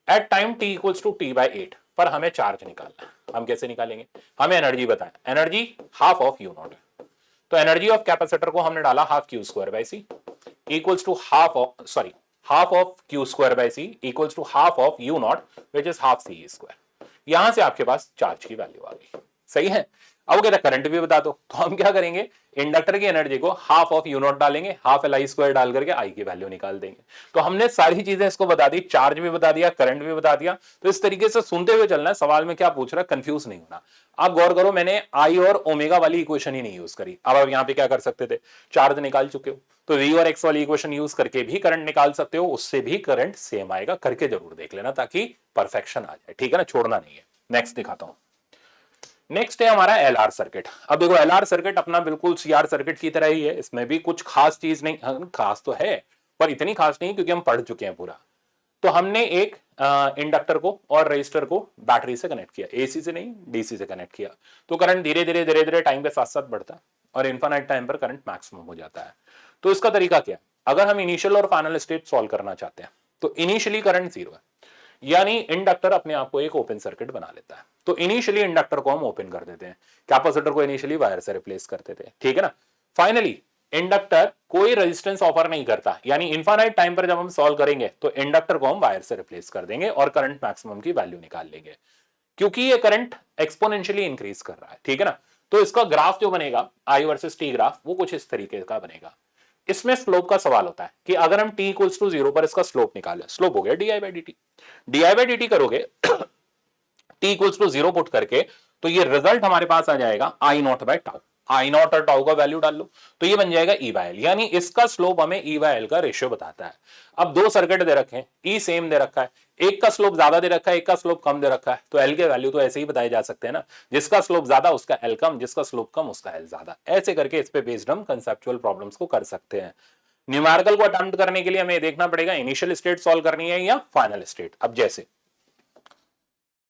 at time T equals to T by eight पर हमें चार्ज निकालना है। हम कैसे निकालेंगे, हमें एनर्जी बताएं, energy half of U naught है, तो एनर्जी ऑफ कैपेसिटर को हमने डाला half Q square by C equals to half of sorry half of Q square by C equals to half of U naught which is half C square. यहां से आपके पास चार्ज की वैल्यू आ गई, सही है। अब वो कहता है करंट भी बता दो, तो हम क्या करेंगे, इंडक्टर की एनर्जी को हाफ ऑफ यू नॉट डालेंगे, हाफ एल आई स्क्वायर डाल करके आई की वैल्यू निकाल देंगे। तो हमने सारी चीजें इसको बता दी, चार्ज भी बता दिया, करंट भी बता दिया। तो इस तरीके से सुनते हुए चलना है, सवाल में क्या पूछ रहा है कंफ्यूज नहीं होना। आप गौर करो, मैंने आई और ओमेगा वाली इक्वेशन ही नहीं यूज करी। अब आप यहाँ पे क्या कर सकते थे, चार्ज निकाल चुके हो तो वी और एक्स वाली इक्वेशन यूज करके भी करंट निकाल सकते हो, उससे भी करंट सेम आएगा, करके जरूर देख लेना ताकि परफेक्शन आ जाए, ठीक है ना, छोड़ना नहीं है। नेक्स्ट दिखाता हूं, नेक्स्ट है हमारा एलआर सर्किट। अब देखो एलआर सर्किट अपना बिल्कुल सीआर सर्किट की तरह ही है, इसमें भी कुछ खास चीज नहीं, खास तो है पर इतनी खास नहीं क्योंकि हम पढ़ चुके हैं पूरा। तो हमने एक इंडक्टर को और रजिस्टर को बैटरी से कनेक्ट किया, एसी से नहीं डीसी से कनेक्ट किया। तो करंट धीरे धीरे टाइम के साथ साथ बढ़ता है और इनफाइनाइट टाइम पर करंट मैक्सिमम हो जाता है। तो इसका तरीका क्या है, अगर हम इनिशियल और फाइनल स्टेट सॉल्व करना चाहते हैं तो इनिशियली करंट जीरो है, यानी इंडक्टर अपने आप को एक ओपन सर्किट बना लेता है। तो इनिशियली इंडक्टर को हम ओपन कर देते हैं, कैपेसिटर को इनिशियली वायर से रिप्लेस करते थे, ठीक है ना। फाइनली इंडक्टर कोई रेजिस्टेंस ऑफर नहीं करता, यानी इनफाइनाइट टाइम पर जब हम सॉल्व करेंगे तो इंडक्टर को हम वायर से रिप्लेस कर देंगे और करंट मैक्सिमम की वैल्यू निकाल लेंगे, क्योंकि ये करंट एक्सपोनेंशियली इंक्रीज कर रहा है, ठीक है ना। तो इसका ग्राफ जो बनेगा आई वर्सेस टी ग्राफ, वो कुछ इस तरीके का बनेगा। इसमें स्लोप का सवाल होता है कि अगर हम t इक्वल्स टू 0 पर इसका स्लोप निकालें, स्लोप हो गया D I by D T, D I by D T करोगे t इक्वल्स टू 0 पुट करके, तो ये रिजल्ट हमारे पास आ जाएगा I naught by tau. I naught और टाउ का वैल्यू डाल लो तो ये बन जाएगा ई बाय एल, यानी इसका स्लोप हमें ई बाय एल का रेशियो बताता है। अब दो सर्किट दे रखे हैं, ई सेम दे रखा है, एक का स्लोप ज्यादा दे रखा है, एक का स्लोप कम दे रखा है, तो एल के वैल्यू तो ऐसे ही बताए जा सकते हैं ना, जिसका स्लोप ज्यादा उसका एल कम, जिसका स्लोप कम उसका एल ज्यादा। ऐसे करके इस पे बेस्ड हम कंसेप्चुअल प्रॉब्लम्स को कर सकते हैं। न्यूमेरिकल को अटेम्प्ट करने के लिए हमें देखना पड़ेगा इनिशियल स्टेट सॉल्व करनी है या फाइनल स्टेट। अब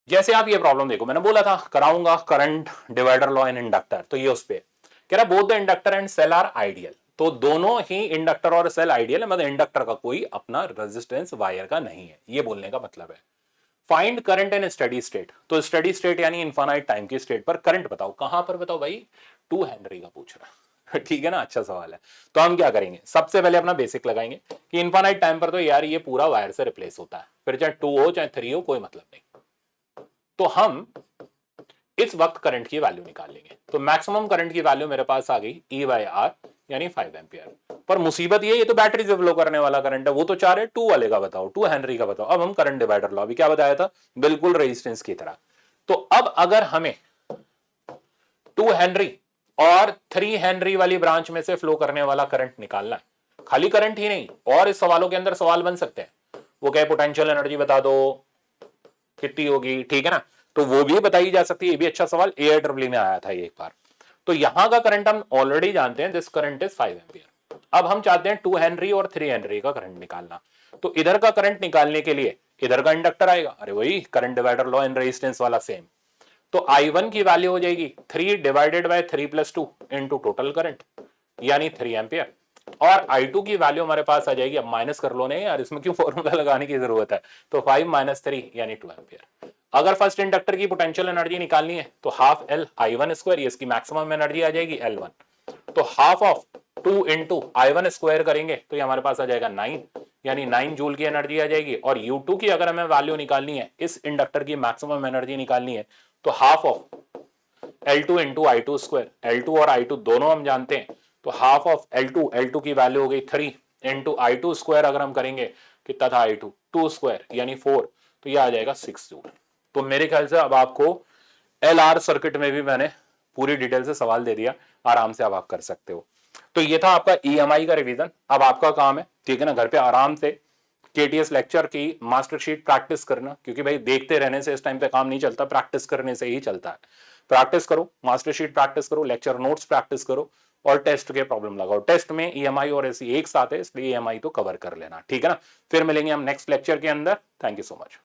जैसे आप ये प्रॉब्लम देखो, मैंने बोला था कराऊंगा current divider law in inductor, तो ये उस पे कह रहा both the inductor and cell are ideal. तो दोनों ही इंडक्टर और सेल आइडियल है, मतलब इंडक्टर का कोई अपना रेजिस्टेंस वायर का नहीं है, ये बोलने का मतलब है। Find current in steady state, तो स्टडी स्टेट यानी इनफाइनाइट टाइम की स्टेट पर करंट बताओ, कहां पर बताओ भाई, 2 हेनरी का पूछ रहा है ठीक है ना, अच्छा सवाल है। तो हम क्या करेंगे, सबसे पहले अपना बेसिक लगाएंगे कि इनफाइनाइट टाइम पर तो यार ये पूरा वायर से रिप्लेस होता है, फिर चाहे 2 हो चाहे 3 हो कोई मतलब नहीं। तो हम इस वक्त करंट की वैल्यू निकाल लेंगे, तो मैक्सिमम करंट की वैल्यू मेरे पास आ गई ई बाई आर यानी 5 एम्पियर। पर मुसीबत ये तो बैटरी से फ्लो करने वाला करंट है, वो तो चाह रहे 2 वाले का बताओ, 2 हेनरी का बताओ। अब हम करंट डिवाइडर लॉ, अभी क्या बताया था, बिल्कुल रेजिस्टेंस की तरह। तो अब अगर हमें 2 हेनरी और 3 हेनरी वाली ब्रांच में से फ्लो करने वाला करंट निकालना है, खाली करंट ही नहीं और इस सवालों के अंदर सवाल बन सकते हैं, वो क्या पोटेंशियल एनर्जी बता दो कितनी होगी, ठीक है ना, तो वो भी बताई जा सकती है, ये भी अच्छा सवाल AIEEE में आया था ये एक बार। तो यहां का करंट हम ऑलरेडी जानते हैं, दिस करंट इज 5 एम्पियर। अब हम चाहते हैं 2 हेनरी और 3 हेनरी का करंट निकालना, तो इधर का करंट निकालने के लिए इधर का इंडक्टर आएगा, अरे वही current divider law in resistance वाला सेम, तो I1 की वैल्यू हो जाएगी 3 divided by 3 plus 2 into total current यानी 3 एम्पियर। और I2 की वैल्यू हमारे पास आ जाएगी, अब माइनस कर लो नहीं यार, इसमें क्यों फॉर्मूला लगाने की जरूरत है, तो 5 माइनस 3 यानी 2 एम्पियर। अगर फर्स्ट इंडक्टर की पोटेंशियल एनर्जी निकालनी है तो हाफ एल I1 स्क्वायर, इसकी मैक्सिमम एनर्जी आ जाएगी L1, तो half of 2 into I1 square करेंगे तो ये हमारे पास आ जाएगा 9 यानी 9 जूल की एनर्जी आ जाएगी। और U2 की अगर हमें वैल्यू निकालनी है, इस इंडक्टर की मैक्सिमम एनर्जी निकालनी है, तो half of L2 into I2 square, L2 और I2 दोनों हम जानते हैं, तो हाफ ऑफ L2 की वैल्यू हो गई 3 इंटू I2 स्क्वायर, अगर हम करेंगे कितना था I2 2 स्क्वायर यानी 4, तो ये आ जाएगा 6 जूल। तो मेरे ख्याल से अब आपको LR सर्किट में भी मैंने पूरी डिटेल से सवाल दे दिया, आराम से अब आप कर सकते हो। तो ये था आपका EMI का रिवीजन। अब आपका काम है, ठीक है ना, घर पे आराम से KTS लेक्चर की मास्टर शीट प्रैक्टिस करना, क्योंकि भाई देखते रहने से इस टाइम पे काम नहीं चलता, प्रैक्टिस करने से ही चलता है। प्रैक्टिस करो, मास्टर शीट प्रैक्टिस करो, लेक्चर नोट्स प्रैक्टिस करो और टेस्ट के प्रॉब्लम लगाओ। टेस्ट में EMI और ऐसी एक साथ है, इसलिए EMI तो कवर कर लेना, ठीक है ना। फिर मिलेंगे हम नेक्स्ट लेक्चर के अंदर। Thank you so much.